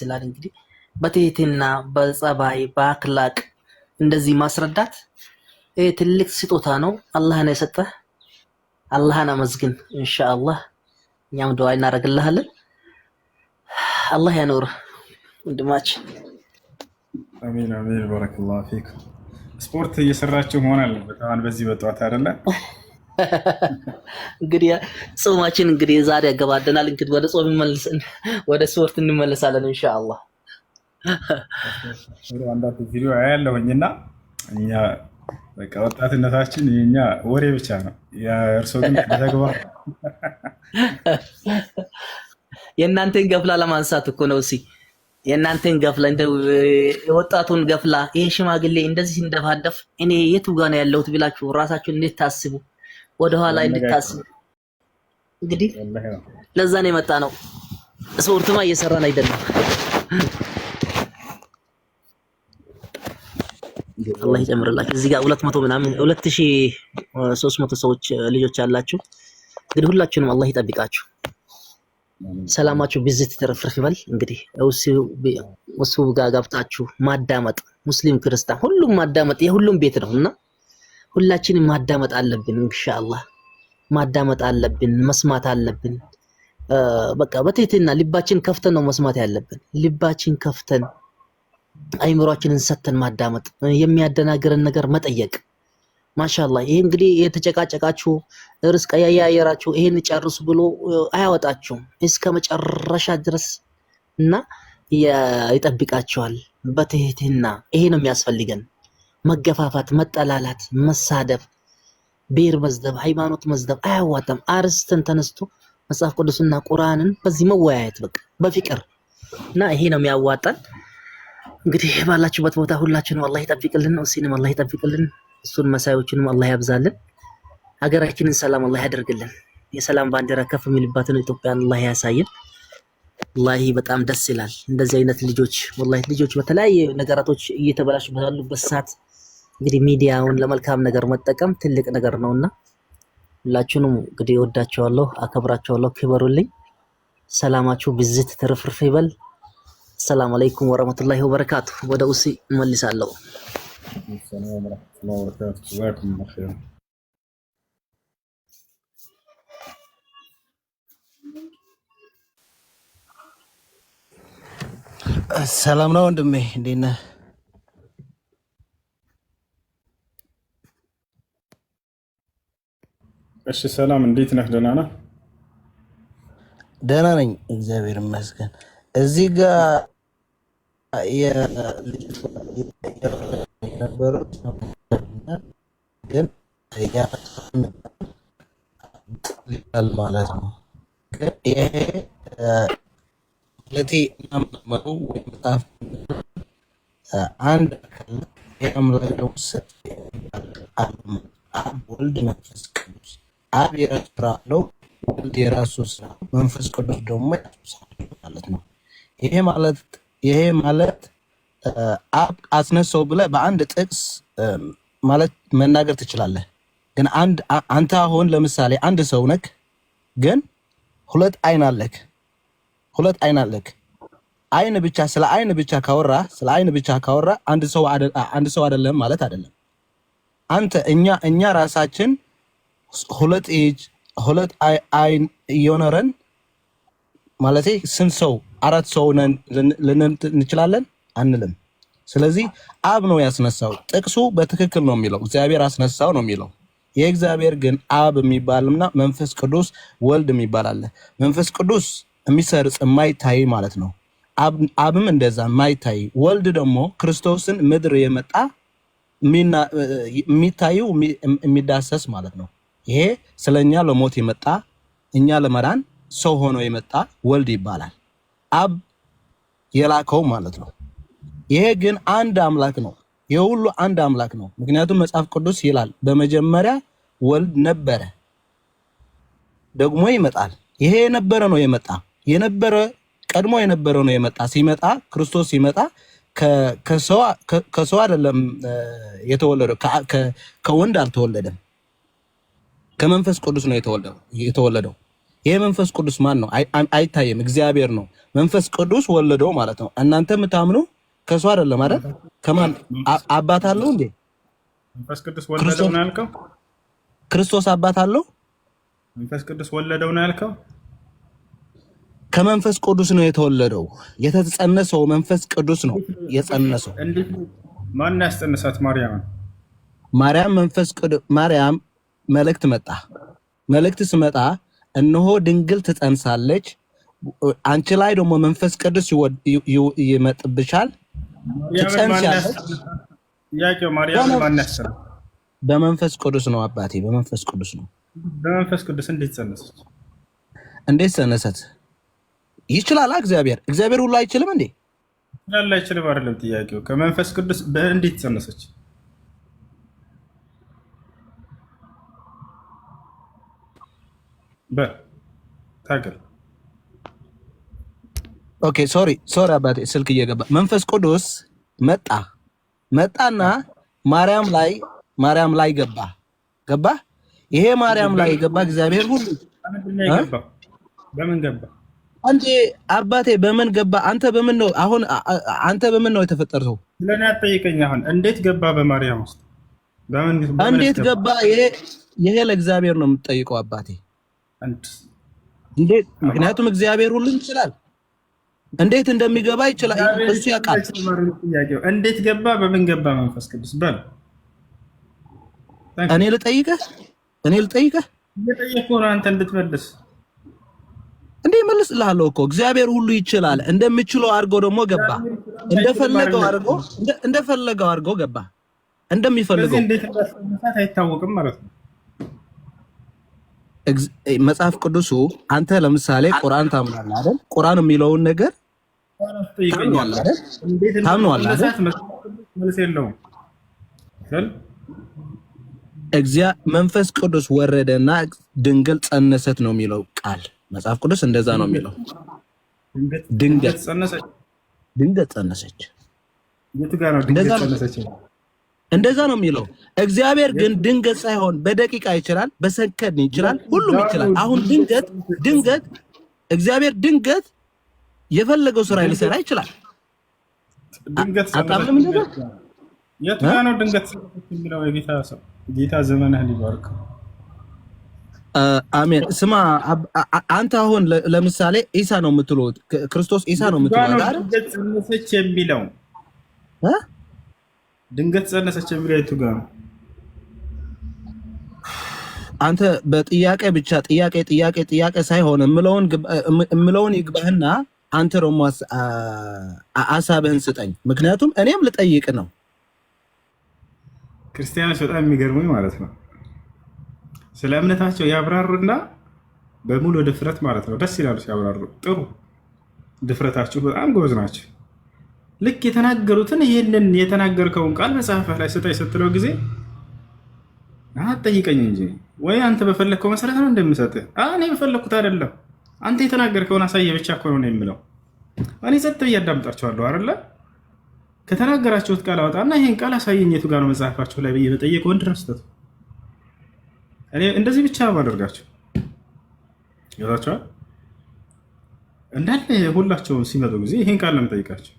ይላል። እንግዲህ በትህትና በጸባይ በአክላቅ እንደዚህ ማስረዳት ይሄ ትልቅ ስጦታ ነው። አላህን የሰጠህ አላህን አመስግን። ኢንሻአላህ እኛም ዱዓ እናደርግልሃለን። አላህ ያኖርህ ወንድማችን። አሚን ባረከላሁ ፊክ። ስፖርት እየሰራችሁ መሆን አለበት አሁን በዚህ በጠዋት አይደለ? እንግዲህ ጾማችን እንግዲህ ዛሬ ያገባደናል። እንግዲህ ወደ ጾም ወደ ስፖርት እንመለሳለን ኢንሻአላህ። አንዳንድ ቪዲዮ አያለሁኝና እኛ በቃ ወጣትነታችን የኛ ወሬ ብቻ ነው። የእርሶ ግን በተግባር የእናንተን ገፍላ ለማንሳት እኮ ነው። እሺ የእናንተን ገፍላ እንደ ወጣቱን ገፍላ ይሄ ሽማግሌ እንደዚህ እንደፋደፍ እኔ የቱ ጋር ነው ያለሁት ብላችሁ ራሳችሁን እንዴት ታስቡ፣ ወደ ኋላ እንድታስቡ። እንግዲህ ለዛ ነው የመጣ ነው። ስፖርትማ እየሰራን አይደለም። አላህ ይጨምርላችሁ። እዚህ ጋር 200 ምናምን 2300 ሰዎች ልጆች አላችሁ። እንግዲህ ሁላችሁንም አላህ ይጠብቃችሁ። ሰላማችሁ ቢዝት ተረፍረፍ ይበል። እንግዲህ እሱ ጋር ገብታችሁ ማዳመጥ ሙስሊም ክርስቲያን ሁሉም ማዳመጥ የሁሉም ቤት ነውና ሁላችንም ማዳመጥ አለብን። ኢንሻአላህ ማዳመጥ አለብን፣ መስማት አለብን። በቃ በትህትና ልባችን ከፍተን ነው መስማት ያለብን። ልባችን ከፍተን አይምሮአችንን ሰተን ማዳመጥ፣ የሚያደናግረን ነገር መጠየቅ። ማሻአላህ ይሄ እንግዲህ የተጨቃጨቃችሁ እርስ ቀያያየራችሁ ይሄን ጨርሱ ብሎ አያወጣችሁም እስከ መጨረሻ ድረስ እና ይጠብቃችኋል በትህትና። ይሄ ነው የሚያስፈልገን። መገፋፋት፣ መጠላላት፣ መሳደብ፣ ብሔር መዝደብ፣ ሃይማኖት መዝደብ አያዋጣም። አርስትን ተነስቶ መጽሐፍ ቅዱስና ቁርአንን በዚህ መወያየት በቃ በፍቅር እና ይሄ ነው የሚያዋጣን። እንግዲህ ባላችሁበት ቦታ ሁላችሁንም አላህ ይጠብቅልን፣ እሱንም አላህ ይጠብቅልን፣ እሱን መሳዮችንም አላህ ያብዛልን፣ ሀገራችንን ሰላም አላህ ያደርግልን፣ የሰላም ባንዲራ ከፍ የሚልባትን ኢትዮጵያን አላህ ያሳየን። ወላሂ በጣም ደስ ይላል እንደዚህ አይነት ልጆች። ወላሂ ልጆች በተለያየ ነገራቶች እየተበላሹ ባሉበት ሰዓት እንግዲህ ሚዲያውን ለመልካም ነገር መጠቀም ትልቅ ነገር ነውና ሁላችሁንም እንግዲህ ወዳችኋለሁ፣ አከብራችኋለሁ። ክበሩልኝ። ሰላማችሁ ብዝት ትርፍርፍ ይበል። ሰላም አለይኩም ወራህመቱላሂ ወበረካቱ። ወደ ኡሲ እመልሳለሁ። ሰላም ወራህመቱላሂ ወበረካቱ። ጀዛኩም ኸይር። ሰላም ነው ወንድሜ፣ እንዴት ነህ? እሺ ሰላም፣ እንዴት ነህ? ደህና ነህ? ደህና ነኝ እግዚአብሔር ይመስገን። እዚህ ጋር የነበረው ግን ይላል ማለት ነው። ግን ይሄ ለቲ ማመሩ ወይ መጽሐፍ አንድ አካል የአምላክ ውስጥ አብ ወልድ መንፈስ ቅዱስ አብ የራሱ ስራ አለው፣ ወልድ የራሱ ስራ፣ መንፈስ ቅዱስ ደግሞ የራሱ ስራ ማለት ነው። ይሄ ማለት አብ አስነሳው ብለህ በአንድ ጥቅስ ማለት መናገር ትችላለህ። ግን አንተ አሁን ለምሳሌ አንድ ሰው ነህ፣ ግን ሁለት አይን አለክ። አይን ብቻ ስለ አይን ብቻ ካወራ አንድ ሰው አይደለም ማለት አይደለም። አንተ እኛ ራሳችን ሁለት አይን እየኖረን ማለት ስንት ሰው አራት ሰው እንችላለን አንልም። ስለዚህ አብ ነው ያስነሳው። ጥቅሱ በትክክል ነው የሚለው እግዚአብሔር አስነሳው ነው የሚለው። የእግዚአብሔር ግን አብ የሚባልና መንፈስ ቅዱስ ወልድ የሚባል አለ። መንፈስ ቅዱስ የሚሰርጽ የማይታይ ማለት ነው። አብም እንደዛ የማይታይ፣ ወልድ ደግሞ ክርስቶስን ምድር የመጣ የሚታየው የሚዳሰስ ማለት ነው። ይሄ ስለኛ ለሞት የመጣ እኛ ለመዳን ሰው ሆኖ የመጣ ወልድ ይባላል። አብ የላከው ማለት ነው። ይሄ ግን አንድ አምላክ ነው። የሁሉ አንድ አምላክ ነው። ምክንያቱም መጽሐፍ ቅዱስ ይላል በመጀመሪያ ወልድ ነበረ፣ ደግሞ ይመጣል። ይሄ የነበረ ነው ቀድሞ የነበረ ነው የመጣ። ሲመጣ ክርስቶስ ሲመጣ ከሰው አይደለም የተወለደው፣ ከወንድ አልተወለደም፣ ከመንፈስ ቅዱስ ነው የተወለደው። ይሄ መንፈስ ቅዱስ ማን ነው? አይታየም፣ እግዚአብሔር ነው። መንፈስ ቅዱስ ወለደው ማለት ነው። እናንተ የምታምኑ ከሰው አይደለም አይደል? ከማን አባት አለው እንዴ? መንፈስ ቅዱስ ወለደው ነው ያልከው? ክርስቶስ አባት አለው? መንፈስ ቅዱስ ወለደው ነው ያልከው? ከመንፈስ ቅዱስ ነው የተወለደው። የተጸነሰው መንፈስ ቅዱስ ነው የጸነሰው። እንዴት ማን ያስጸነሳት? ማርያም መልእክት ስመጣ እነሆ ድንግል ትጸንሳለች፣ አንቺ ላይ ደግሞ መንፈስ ቅዱስ ይመጥብሻል፣ ትጸንሻለች። ጥያቄው ማርያም ማን ያስጸነሳት? በመንፈስ ቅዱስ ነው አባቴ፣ በመንፈስ ቅዱስ ነው። በመንፈስ ቅዱስ እንዴት ጸነሰች? እንዴት ጸነሰት? ይችላል እግዚአብሔር ሁሉ አይችልም እንዴ? ይችላል አይችልም አይደለም ጥያቄው። ከመንፈስ ቅዱስ እንዴት ጸነሰች? ታገል። ኦኬ ሶሪ አባቴ ስልክ እየገባ መንፈስ ቅዱስ መጣና ማርያም ላይ ገባ። ይሄ ማርያም ላይ ገባ እግዚአብሔር ሁሉ በምን ገባ? አንተ አባቴ በምን ገባ? አንተ በምን ነው የተፈጠርከው? ስለኔ አትጠይቀኝ። አሁን እንዴት ገባ በማርያም ውስጥ? እንዴት ገባ? ይሄ ለእግዚአብሔር ነው የምትጠይቀው አባቴ። እንዴት? ምክንያቱም እግዚአብሔር ሁሉን ይችላል። እንዴት እንደሚገባ ይችላል፣ እሱ ያውቃል። እንዴት ገባ? በምን ገባ መንፈስ ቅዱስ? እኔ ልጠይቅህ እየጠየቅኩህ ነው አንተ እንድትመልስ። እንዴ መልስልሃለሁ እኮ እግዚአብሔር ሁሉ ይችላል። እንደምችለው አድርጎ ደግሞ ገባ። እንደፈለገው አድርጎ ገባ። እንደሚፈልገው እንዴት እንደሰማት አይታወቅም ማለት ነው። መጽሐፍ ቅዱሱ አንተ ለምሳሌ ቁርአን ታምናለህ አይደል? ቁርአን የሚለውን ነገር ታምናለህ አይደል? መልስ የለውም። መንፈስ ቅዱስ ወረደና ድንግል ጸነሰት ነው የሚለው ቃል መጽሐፍ ቅዱስ እንደዛ ነው የሚለው። ድንገት ጸነሰች። የቱ ጋር ነው ድንገት ጸነሰች? እንደዛ ነው የሚለው። እግዚአብሔር ግን ድንገት ሳይሆን በደቂቃ ይችላል፣ በሰከንድ ይችላል፣ ሁሉም ይችላል። አሁን ድንገት እግዚአብሔር ድንገት የፈለገው ስራ ሊሰራ ይችላል። አታምንም? እንደዛ የቱ ጋር ነው ድንገት ጸነሰች የሚለው? ጌታ ዘመንህን ይባርክ። አሜን። ስማ አንተ አሁን ለምሳሌ ኢሳ ነው የምትለው፣ ክርስቶስ ኢሳ ነው የምትለው አይደል? ድንገት ጸነሰች የሚለው ድንገት ጸነሰች የሚለው የቱ ጋር ነው? አንተ በጥያቄ ብቻ ጥያቄ ሳይሆን እምለውን ይግባህና አንተ ደግሞ ሐሳብህን ስጠኝ፣ ምክንያቱም እኔም ልጠይቅ ነው። ክርስቲያኖች በጣም የሚገርሙኝ ማለት ነው ስለ እምነታቸው ያብራሩና በሙሉ ድፍረት ማለት ነው ደስ ይላሉ ሲያብራሩ። ጥሩ ድፍረታችሁ በጣም ጎበዝ ናቸው። ልክ የተናገሩትን ይህንን የተናገርከውን ቃል መጽሐፍህ ላይ ስጠኝ ስትለው ጊዜ አትጠይቀኝ እንጂ ወይ አንተ በፈለግከው መሰረት ነው እንደምሰጥህ። እኔ በፈለግኩት አይደለም፣ አንተ የተናገርከውን አሳየ ብቻ እኮ ነው የምለው። እኔ ጸጥ ብዬ አዳምጣችኋለሁ አይደለ? ከተናገራችሁት ቃል አወጣና ይሄን ቃል አሳየኝ የቱ ጋር ነው መጽሐፋችሁ ላይ ብዬ በጠየቅ ወንድ ነው ስህተቱ። እኔ እንደዚህ ብቻ ነው ማደርጋቸው። ይወጣቸዋል እንዳለ ሁላቸውም ሲመጡ ጊዜ ይሄን ቃል ነው የምጠይቃቸው።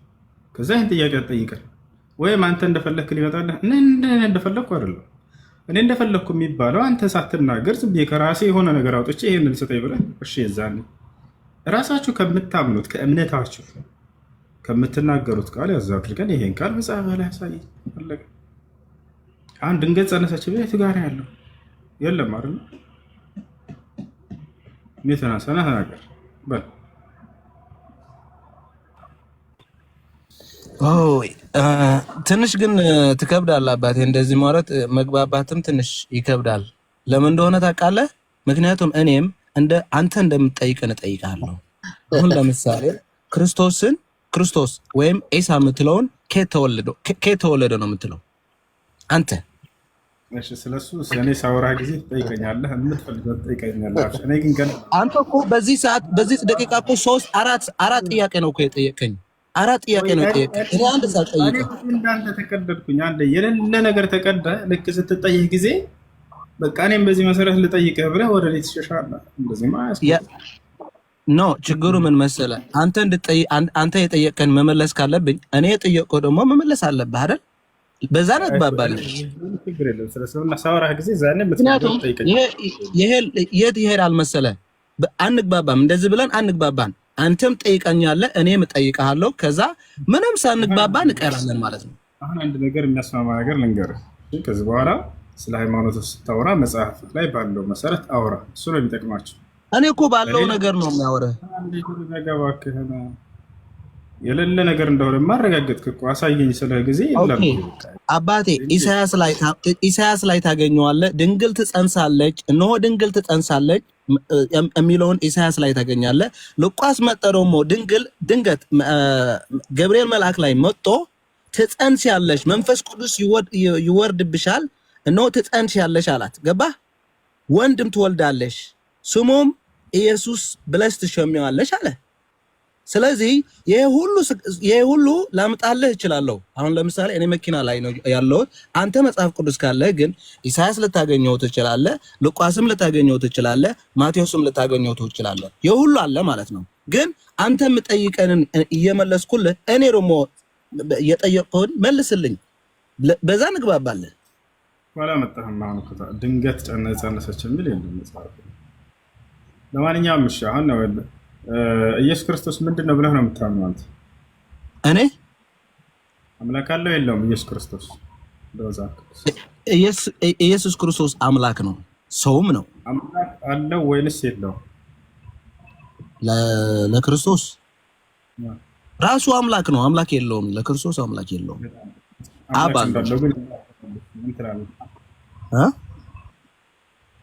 ከዛ ይሄን ጥያቄ አትጠይቀን ወይም አንተ እንደፈለግክ ሊመጣልህ። እኔ እንደፈለግኩ አይደለም። እኔ እንደፈለግኩ የሚባለው አንተ ሳትናገር ዝም ብዬ ከራሴ የሆነ ነገር አውጥቼ ይሄንን ስጠኝ ብለህ እሺ፣ የዛኔ ራሳችሁ ከምታምኑት ከእምነታችሁ ከምትናገሩት ቃል ያዝ አድርገን ይሄን ቃል መጽሐፍ ላይ ያሳይ ፈለገ። አንድ ድንገት ጸነሰች ቤት ጋር ያለው የለም አይደል? ሚተናሰና ተናገር በል። ትንሽ ግን ትከብዳል አባቴ። እንደዚህ ማለት መግባባትም ትንሽ ይከብዳል። ለምን እንደሆነ ታውቃለህ? ምክንያቱም እኔም አንተ እንደምትጠይቀን እጠይቃለሁ። አሁን ለምሳሌ ክርስቶስ ወይም ኢሳ የምትለውን ከየት ተወለደ ነው የምትለው አንተ? እሺ፣ ስለሱ እኔ ሳወራ ጊዜ ትጠይቀኛለህ፣ የምትፈልገው ትጠይቀኛለህ። እኔ ግን አንተ እኮ በዚህ ሰዓት በዚህ ደቂቃ እኮ 4 ጥያቄ ነው እኮ የጠየቀኝ። 4 ጥያቄ ነው የጠየቀኝ። እኔ አንድ ሰዓት ጠይቀኝ። እንዳንተ ተቀደድኩኝ። አንዴ የሌለ ነገር ተቀደ። ልክ ስትጠይቅ ጊዜ በቃ እኔም በዚህ መሰረት ልጠይቅህ ብለህ ወደ ላይ ትሸሻለህ። እንደዚህ ማለት ኖ። ችግሩ ምን መሰለህ? አንተ የጠየቀን መመለስ ካለብኝ እኔ የጠየቀው ደግሞ መመለስ አለብህ አይደል? በዛ ነው ተባባልን። ችግር የለም። ስለሰውና ሳወራህ ጊዜ ዛኔ ምክንያቱም የት ይሄዳል መሰለህ? አንግባባም። እንደዚህ ብለን አንግባባን። አንተም ጠይቀኛለህ፣ እኔም እጠይቅሃለሁ። ከዛ ምንም ሳንግባባ እንቀራለን ማለት ነው። አሁን አንድ ነገር የሚያስማማ ነገር ልንገርህ። ከዚህ በኋላ ስለ ሃይማኖት ስታወራ መጽሐፍ ላይ ባለው መሰረት አውራ። እሱ ነው የሚጠቅማቸው። እኔ እኮ ባለው ነገር ነው የሚያወራህ። የሌለ ነገር እንደሆነ ማረጋገጥክ እኮ አሳየኝ ስለ ጊዜ የለም አባቴ። ኢሳያስ ላይ ታገኘዋለህ። ድንግል ትጸንሳለች፣ እነሆ ድንግል ትጸንሳለች የሚለውን ኢሳያስ ላይ ታገኛለህ። ሉቃስ መጥቶ ደግሞ ድንገት ገብርኤል መልአክ ላይ መጥቶ ትጸንሻለሽ፣ መንፈስ ቅዱስ ይወርድብሻል፣ እነሆ ትጸንሻለሽ አላት። ገባህ? ወንድም ትወልዳለሽ፣ ስሙም ኢየሱስ ብለሽ ትሾሚዋለሽ አለ። ስለዚህ ይሄ ሁሉ ላምጣልህ እችላለሁ። አሁን ለምሳሌ እኔ መኪና ላይ ነው ያለሁት። አንተ መጽሐፍ ቅዱስ ካለህ ግን ኢሳያስ ልታገኘው ትችላለህ፣ ሉቃስም ልታገኘው ትችላለህ፣ ማቴዎስም ልታገኘው ትችላለህ። የሁሉ አለ ማለት ነው። ግን አንተ የምጠይቀንን እየመለስኩልህ፣ እኔ ደግሞ የጠየቅኩህን መልስልኝ። በዛ እንግባባለን። ኋላ መጣህና አሁን ድንገት ጸነሰች የሚል የለም መጽሐፍ። ለማንኛውም እሺ፣ አሁን ነው ኢየሱስ ክርስቶስ ምንድን ነው ብለህ ነው የምታምነው አንተ? እኔ አምላክ አለው የለውም? ኢየሱስ ክርስቶስ ኢየሱስ ክርስቶስ አምላክ ነው፣ ሰውም ነው። አምላክ አለው ወይንስ የለውም? ለክርስቶስ ራሱ አምላክ ነው፣ አምላክ የለውም። ለክርስቶስ አምላክ የለውም። አብ አለው ግን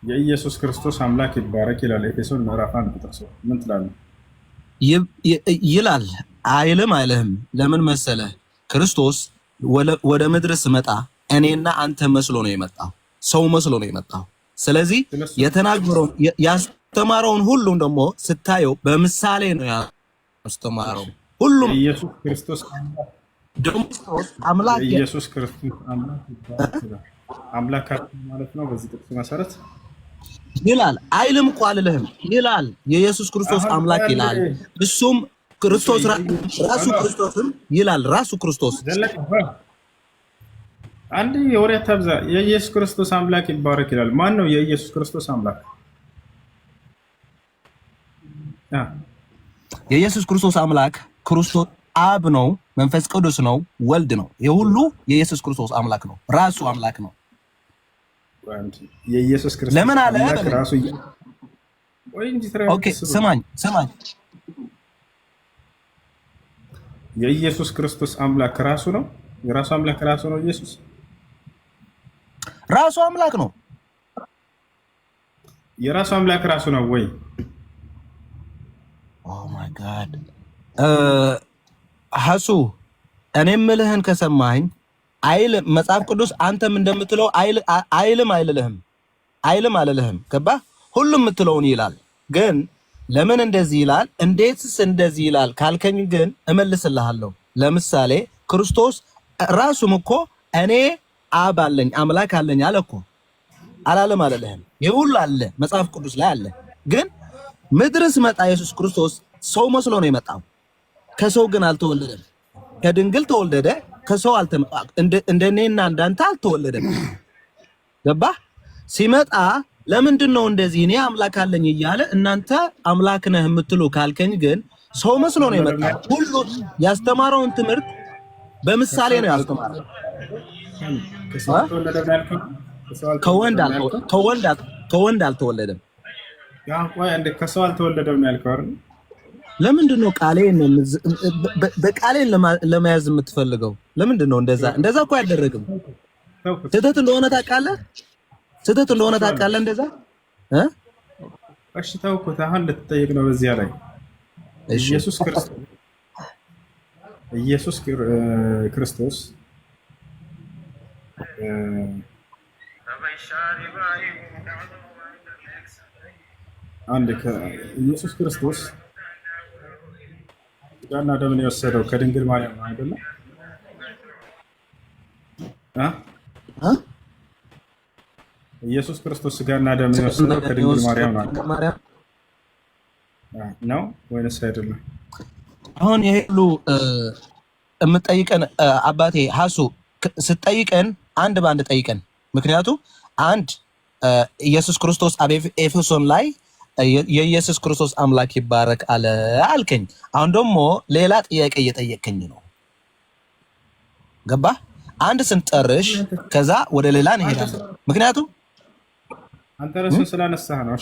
የኢየሱስ ክርስቶስ አምላክ ይባረክ ይላል ኤፌሶን ምዕራፍ 1 ቁጥር 3። ምን ትላለህ? ይላል አይልም? አይልህም? ለምን መሰለህ? ክርስቶስ ወደ ምድር ስመጣ እኔና አንተ መስሎ ነው የመጣው፣ ሰው መስሎ ነው የመጣው። ስለዚህ የተናገረውን ያስተማረውን ሁሉም ደግሞ ስታየው በምሳሌ ነው ያስተማረው። ሁሉም ኢየሱስ ክርስቶስ አምላክ ኢየሱስ ክርስቶስ አምላክ ማለት ነው በዚህ ጥቅስ መሰረት ይላል። አይልም እኮ አልልህም? ይላል የኢየሱስ ክርስቶስ አምላክ ይላል። እሱም ክርስቶስ ራሱ ክርስቶስም ይላል። ራሱ ክርስቶስ አንድ የወሬ አታብዛ። የኢየሱስ ክርስቶስ አምላክ ይባረክ ይላል። ማን ነው የኢየሱስ ክርስቶስ አምላክ? የኢየሱስ ክርስቶስ አምላክ ክርስቶስ አብ ነው፣ መንፈስ ቅዱስ ነው፣ ወልድ ነው። የሁሉ የኢየሱስ ክርስቶስ አምላክ ነው፣ ራሱ አምላክ ነው። የኢየሱስ ክርስቶስ ለምን አለ ራሱ? ኦኬ ስማኝ የኢየሱስ ክርስቶስ አምላክ ራሱ ነው? የራሱ አምላክ ራሱ ነው ኢየሱስ? ራሱ አምላክ ነው። የራሱ አምላክ ራሱ ነው ወይ? ኦ ማይ ጋድ ሐሱ እኔ የምልህን ከሰማኸኝ አይልም መጽሐፍ ቅዱስ አንተም እንደምትለው አይልም አልልህም። ገባህ? ሁሉም የምትለውን ይላል። ግን ለምን እንደዚህ ይላል እንዴትስ እንደዚህ ይላል ካልከኝ ግን እመልስልሃለሁ። ለምሳሌ ክርስቶስ ራሱም እኮ እኔ አብ አለኝ አምላክ አለኝ አለ እኮ አላለም አለልህም? ይህ ሁሉ አለ መጽሐፍ ቅዱስ ላይ አለ። ግን ምድር ሲመጣ ኢየሱስ ክርስቶስ ሰው መስሎ ነው የመጣው። ከሰው ግን አልተወለደም። ከድንግል ተወለደ፣ ከሰው እንደኔና እንዳንተ አልተወለደም። ገባህ? ሲመጣ ለምንድን ነው እንደዚህ እኔ አምላክ አለኝ እያለ እናንተ አምላክ ነህ የምትሉ ካልከኝ ግን ሰው መስሎ ነው የመጣው። ሁሉ ያስተማረውን ትምህርት በምሳሌ ነው ያስተማረው። ከወንድ አልተወለደም። ከሰው አልተወለደም ያልከው አይደል? ለምንድን ነው በቃሌን ለመያዝ የምትፈልገው? ለምንድን ነው እንደዛ እኮ አይደረግም። ስህተት እንደሆነ ታውቃለህ። እንደዛ እሺ ተውኩት። አሁን ልትጠይቅ ነው በዚያ ላይ ኢየሱስ ክርስቶስ ኢየሱስ ክርስቶስ ስጋና ደምን የወሰደው ከድንግል ማርያም ነው አይደለ? ኢየሱስ ክርስቶስ ስጋና ደምን የወሰደው ከድንግል ማርያም ነው ወይንስ አይደለም? አሁን ይሄ ሁሉ የምጠይቀን አባቴ ሐሱ ስትጠይቀን አንድ ባንድ ጠይቀን። ምክንያቱም አንድ ኢየሱስ ክርስቶስ ኤፌሶን ላይ የኢየሱስ ክርስቶስ አምላክ ይባረክ አለ አልከኝ። አሁን ደግሞ ሌላ ጥያቄ እየጠየቀኝ ነው። ገባህ? አንድ ስንጠርሽ ከዛ ወደ ሌላ እንሄዳለን። ምክንያቱም አንተ ራስህ ስላነሳህ ነው።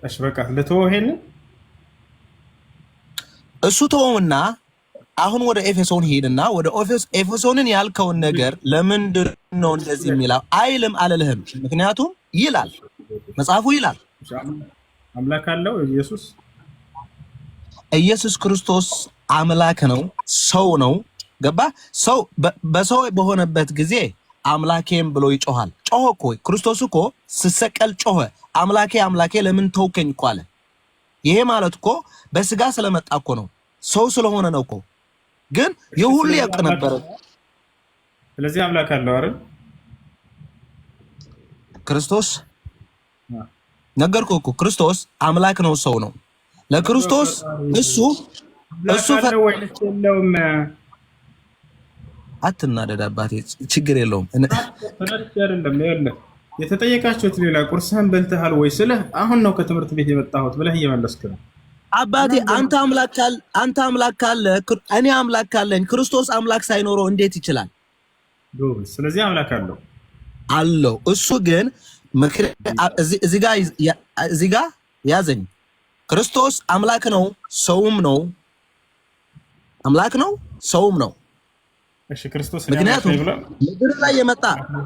እሺ በቃ ልተወው ይሄንን እሱ ተወውና አሁን ወደ ኤፌሶን ሄድና ወደ ኤፌሶንን ያልከውን ነገር ለምንድን ነው እንደዚህ የሚለው አይልም አልልህም። ምክንያቱም ይላል መጽሐፉ ይላል አምላክ አለው ኢየሱስ ክርስቶስ አምላክ ነው፣ ሰው ነው። ገባ? ሰው በሰው በሆነበት ጊዜ አምላኬም ብሎ ይጮሃል። ጮኸ እኮ ክርስቶስ እኮ ሲሰቀል ጮኸ፣ አምላኬ ለምን ተውከኝ እኮ አለ። ይሄ ማለት እኮ በስጋ ስለመጣ እኮ ነው፣ ሰው ስለሆነ ነው እኮ። ግን የሁሉ ያውቅ ነበር። ስለዚህ አምላክ አለው አይደል ክርስቶስ? ነገርኩህ እኮ ክርስቶስ አምላክ ነው፣ ሰው ነው። ለክርስቶስ እሱ አትናደድ አባቴ፣ ችግር የለውም። የተጠየቃችሁት ሌላ ቁርስህን በልተሃል ወይ ስልህ አሁን ነው ከትምህርት ቤት የመጣሁት ብለህ እየመለስክ ነው። አባቴ አንተ አምላክ ካለ እኔ አምላክ ካለኝ ክርስቶስ አምላክ ሳይኖረው እንዴት ይችላል? ስለዚህ አምላክ አለው። እሱ ግን እዚህ ጋ ያዘኝ። ክርስቶስ አምላክ ነው፣ ሰውም ነው። አምላክ ነው፣ ሰውም ነው። እሺ ክርስቶስ ምክንያቱም ምድር ላይ የመጣ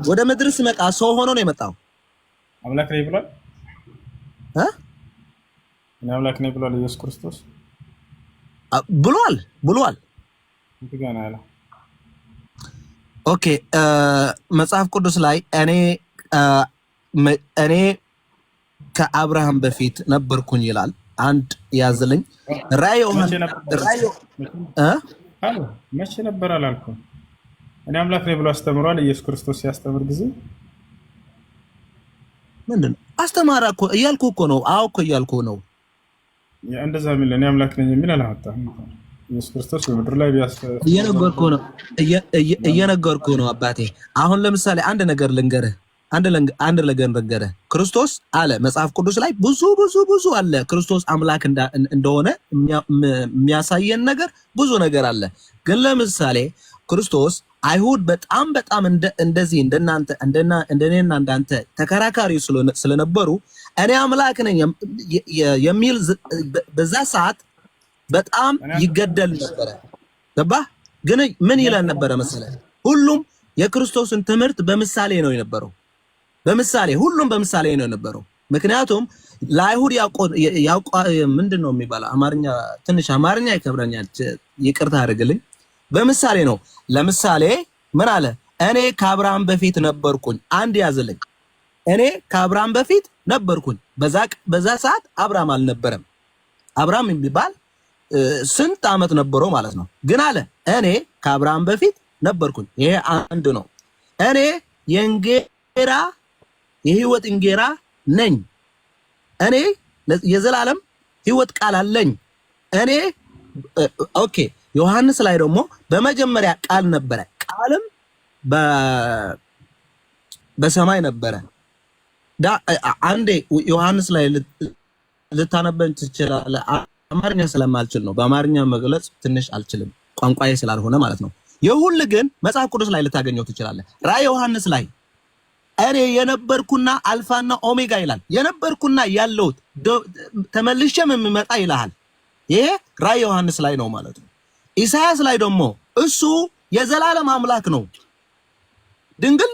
ወደ ምድር ሲመጣ ሰው ሆኖ ነው የመጣው። አምላክ ነው ብሏል። እኔ አምላክ ነኝ ብሏል ኢየሱስ ክርስቶስ ብሏል። ኦኬ መጽሐፍ ቅዱስ ላይ እኔ ከአብርሃም በፊት ነበርኩኝ ይላል። አንድ ያዝልኝ። መቼ ነበር አላልኩም። እኔ አምላክ ነኝ ብሎ አስተምሯል ኢየሱስ ክርስቶስ ሲያስተምር ጊዜ። ምንድነው አስተማራ እኮ እያልኩ እኮ ነው። አዎ እኮ እያልኩ ነው። እንደዛ የሚል እኔ አምላክ ነኝ የሚል አላመጣም ኢየሱስ ክርስቶስ በምድር ላይ እየነገርኩ ነው አባቴ። አሁን ለምሳሌ አንድ ነገር ልንገርህ። ክርስቶስ አለ መጽሐፍ ቅዱስ ላይ ብዙ አለ። ክርስቶስ አምላክ እንደሆነ የሚያሳየን ነገር ብዙ ነገር አለ። ግን ለምሳሌ ክርስቶስ አይሁድ በጣም እንደዚህ እንደኔና እንዳንተ ተከራካሪ ስለነበሩ እኔ አምላክ ነኝ የሚል በዛ ሰዓት በጣም ይገደል ነበረ። ገባ? ግን ምን ይላል ነበረ መሰለህ? ሁሉም የክርስቶስን ትምህርት በምሳሌ ነው የነበረው። በምሳሌ ሁሉም በምሳሌ ነው የነበረው። ምክንያቱም ለአይሁድ ምንድነው የሚባለው? አማርኛ ትንሽ አማርኛ ይከብረኛል፣ ይቅርታ አድርግልኝ። በምሳሌ ነው። ለምሳሌ ምን አለ? እኔ ከአብርሃም በፊት ነበርኩኝ። አንድ ያዝልኝ። እኔ ከአብርሃም በፊት ነበርኩኝ። በዛ ሰዓት አብርሃም አልነበረም። አብርሃም የሚባል ስንት ዓመት ነበረው ማለት ነው። ግን አለ እኔ ከአብርሃም በፊት ነበርኩኝ። ይሄ አንድ ነው። እኔ የህይወት እንጀራ ነኝ። እኔ የዘላለም ህይወት ቃል አለኝ። እኔ ኦኬ። ዮሐንስ ላይ ደግሞ በመጀመሪያ ቃል ነበረ፣ ቃልም በሰማይ ነበረ። አንዴ ዮሐንስ ላይ ልታነበን ትችላለህ? አማርኛ ስለማልችል ነው። በአማርኛ መግለጽ ትንሽ አልችልም፣ ቋንቋዬ ስላልሆነ ማለት ነው። የሁሉ ግን መጽሐፍ ቅዱስ ላይ ልታገኘው ትችላለህ። ራዕይ ዮሐንስ ላይ እኔ የነበርኩና አልፋና ኦሜጋ ይላል። የነበርኩና ያለሁት ተመልሼም የምመጣ ይልሃል። ይሄ ራዕይ ዮሐንስ ላይ ነው ማለት ነው። ኢሳያስ ላይ ደግሞ እሱ የዘላለም አምላክ ነው። ድንግል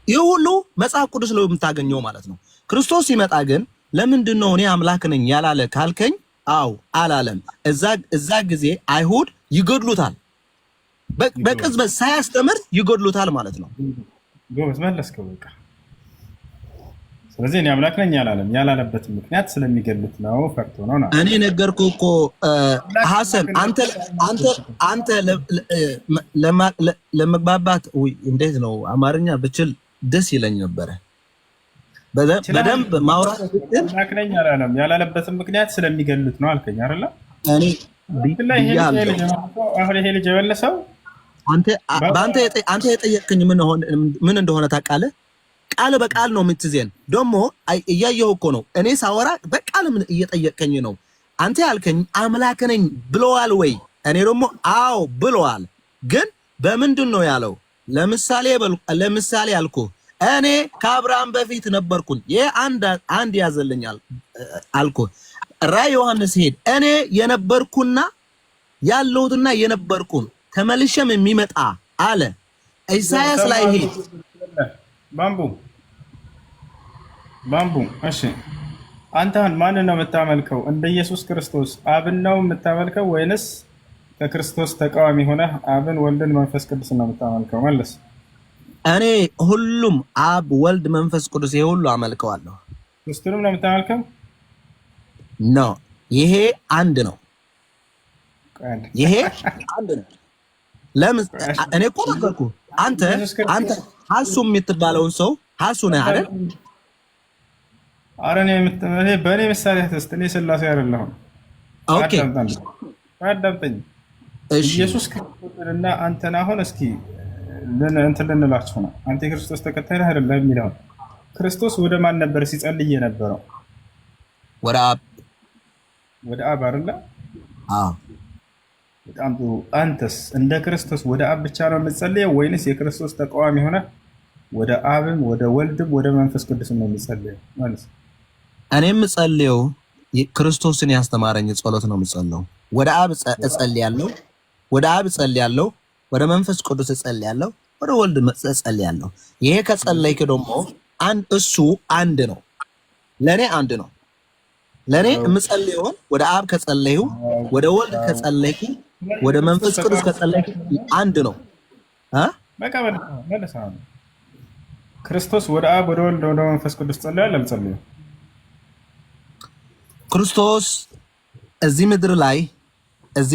ይህ ሁሉ መጽሐፍ ቅዱስ ላይ የምታገኘው ማለት ነው። ክርስቶስ ሲመጣ ግን ለምንድን ነው እኔ አምላክ ነኝ ያላለ ካልከኝ፣ አው አላለም። እዛ ጊዜ አይሁድ ይገድሉታል። በቅጽበት ሳያስተምር ይገድሉታል ማለት ነው። ጎበዝ መለስከው። በቃ ስለዚህ እኔ አምላክ ነኝ ያላለም ያላለበትም ምክንያት ስለሚገድሉት ነው፣ ፈርቶ ነው። እኔ ነገርኩህ እኮ ሐሰን፣ አንተ ለመግባባት እንዴት ነው አማርኛ ብችል ደስ ይለኝ ነበረ። በደንብ ማውራት አምላክ ነኝ ያላለም ያላለበትም ምክንያት ስለሚገድሉት ነው አልከኝ አይደለ? እኔ አሁን ይሄ ልጅ የመለሰው አንተ የጠየቅኝ ምን እንደሆነ ታውቃለህ? ቃል በቃል ነው የምትዜን። ደግሞ እያየሁ እኮ ነው እኔ ሳወራ በቃል ምን እየጠየቀኝ ነው። አንተ ያልከኝ አምላክ ነኝ ብለዋል ወይ? እኔ ደግሞ አዎ ብለዋል። ግን በምንድን ነው ያለው? ለምሳሌ ያልኩ እኔ ከአብርሃም በፊት ነበርኩኝ። ይሄ አንድ ያዘልኛል አልኩ። ራዕይ ዮሐንስ ሄድ እኔ የነበርኩና ያለሁትና የነበርኩን ተመልሼም የሚመጣ አለ። ኢሳያስ ላይ ሄድ ባምቡ እሺ፣ አንተ ማንን ነው የምታመልከው? እንደ ኢየሱስ ክርስቶስ አብን ነው የምታመልከው ወይንስ ከክርስቶስ ተቃዋሚ ሆነ አብን፣ ወልድን፣ መንፈስ ቅዱስ ነው የምታመልከው? መለስ። እኔ ሁሉም አብ፣ ወልድ፣ መንፈስ ቅዱስ ይሄ ሁሉ አመልከዋለሁ። ክርስቶስንም ነው የምታመልከው? ኖ፣ ይሄ አንድ ነው። ይሄ አንድ ነው። ለምን? እኔ እኮ ነገርኩህ። አንተ ሀሱ የምትባለውን ሰው ሀሱ ነህ አይደል? ኧረ እኔ በእኔ ምሳሌ ተስት እኔ ስላሴ አይደለሁም። ኦኬ አዳምጠኝ። ኢየሱስ ክርስቶስንና አንተን አሁን እስኪ እንትን ልንላችሁ ነው። አንተ የክርስቶስ ተከታይ ነህ አይደል የሚለው ክርስቶስ ወደ ማን ነበር ሲጸልይ የነበረው? ወደ አብ አይደለ? አዎ። በጣም ጥሩ። አንተስ እንደ ክርስቶስ ወደ አብ ብቻ ነው የምትጸልየው ወይንስ የክርስቶስ ተቃዋሚ ሆነ ወደ አብም ወደ ወልድም ወደ መንፈስ ቅዱስም ነው የምትጸልየው? ማለት እኔ የምጸልየው ክርስቶስን ያስተማረኝ ጸሎት ነው የምጸልየው። ወደ አብ እጸልያለሁ፣ ወደ መንፈስ ቅዱስ እጸልያለሁ፣ ወደ ወልድ እጸልያለሁ። ይሄ ከጸለይክ ደግሞ እሱ አንድ ነው፣ ለኔ አንድ ነው። ለኔ የምጸልየው ወደ አብ ከጸለይሁ፣ ወደ ወልድ ከጸለይኩ፣ ወደ መንፈስ ቅዱስ ከጸለይኩ አንድ ነው። በቃ መለሳ ክርስቶስ ወደ አብ ወደ ወልድ ወደ መንፈስ ቅዱስ ጸልያለሁ አልጸለየም? ክርስቶስ እዚህ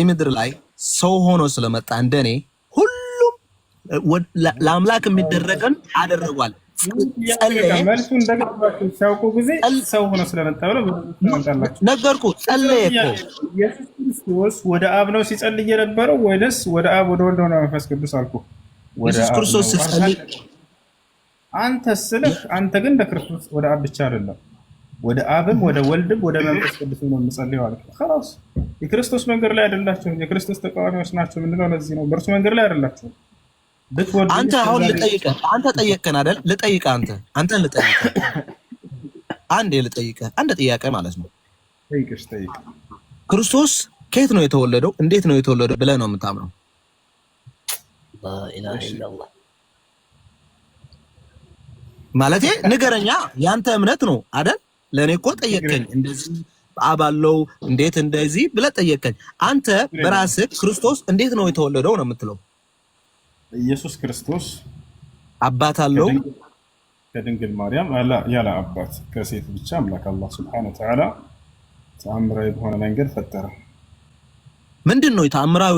ምድር ላይ ሰው ሆኖ ስለመጣ እንደኔ ሁሉም ለአምላክ የሚደረገን አደረጓል። መልሱ እንደገባችሁ ሲያውቁ ጊዜ ሰው ሆኖ ስለመጣ ብለው ነገርኩ። ጸለየ እኮ ኢየሱስ ክርስቶስ ወደ አብ ነው ሲጸልይ የነበረው ወይስ ወደ አብ ወደ ወልድ ወደ መንፈስ ቅዱስ አልኩ? ኢየሱስ ክርስቶስ ሲጸልይ አንተ ስልህ አንተ ግን ለክርስቶስ ወደ አብ ብቻ አይደለም ወደ አብም ወደ ወልድም ወደ መንፈስ ቅዱስ ነው የምጸልየው አልኩ። خلاص የክርስቶስ መንገድ ላይ አይደላችሁም፣ የክርስቶስ ተቃዋሚዎች ናቸው። ምንድነው ለዚህ ነው በእርሱ መንገድ ላይ አይደላችሁም። አንተ አሁን ልጠይቅህ፣ አንተ ጠየቅከን አይደል? ልጠይቅህ፣ አንተን ልጠይቅህ፣ አንድ ጥያቄ ማለት ነው። ጠይቅ። ክርስቶስ ከየት ነው የተወለደው? እንዴት ነው የተወለደው ብለህ ነው የምታምነው? ላኢላሃ ኢላላህ ማለቴ ንገረኛ፣ ያንተ እምነት ነው አይደል? ለኔ እኮ ጠየቀኝ፣ እንደዚህ አብ አለው እንዴት እንደዚህ ብለህ ጠየቀኝ። አንተ በራስህ ክርስቶስ እንዴት ነው የተወለደው ነው የምትለው? ኢየሱስ ክርስቶስ አባት አለው ከድንግል ማርያም ያለ አባት ከሴት ብቻ አምላክ አላህ ሱብሓነሁ ወተዓላ ተአምራዊ በሆነ መንገድ ፈጠረ። ምንድን ነው ተአምራዊ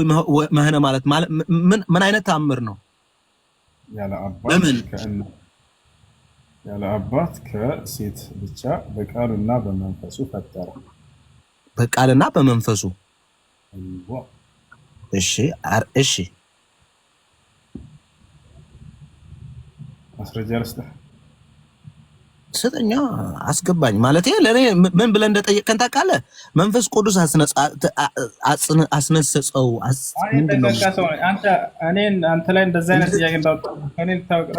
መሆነ ማለት? ምን አይነት ተአምር ነው? ያለ አባት ከሴት ብቻ በቃሉና በመንፈሱ ፈጠረ። በቃልና በመንፈሱ። እሺ እሺ፣ ማስረጃ ልስጥህ። ስጠኛ፣ አስገባኝ። ማለቴ ለኔ ምን ብለህ እንደጠየቀን ታውቃለህ? መንፈስ ቅዱስ አስነሰጸው። ምንድነው አንተ ላይ እንደዛ አይነት ጥያቄ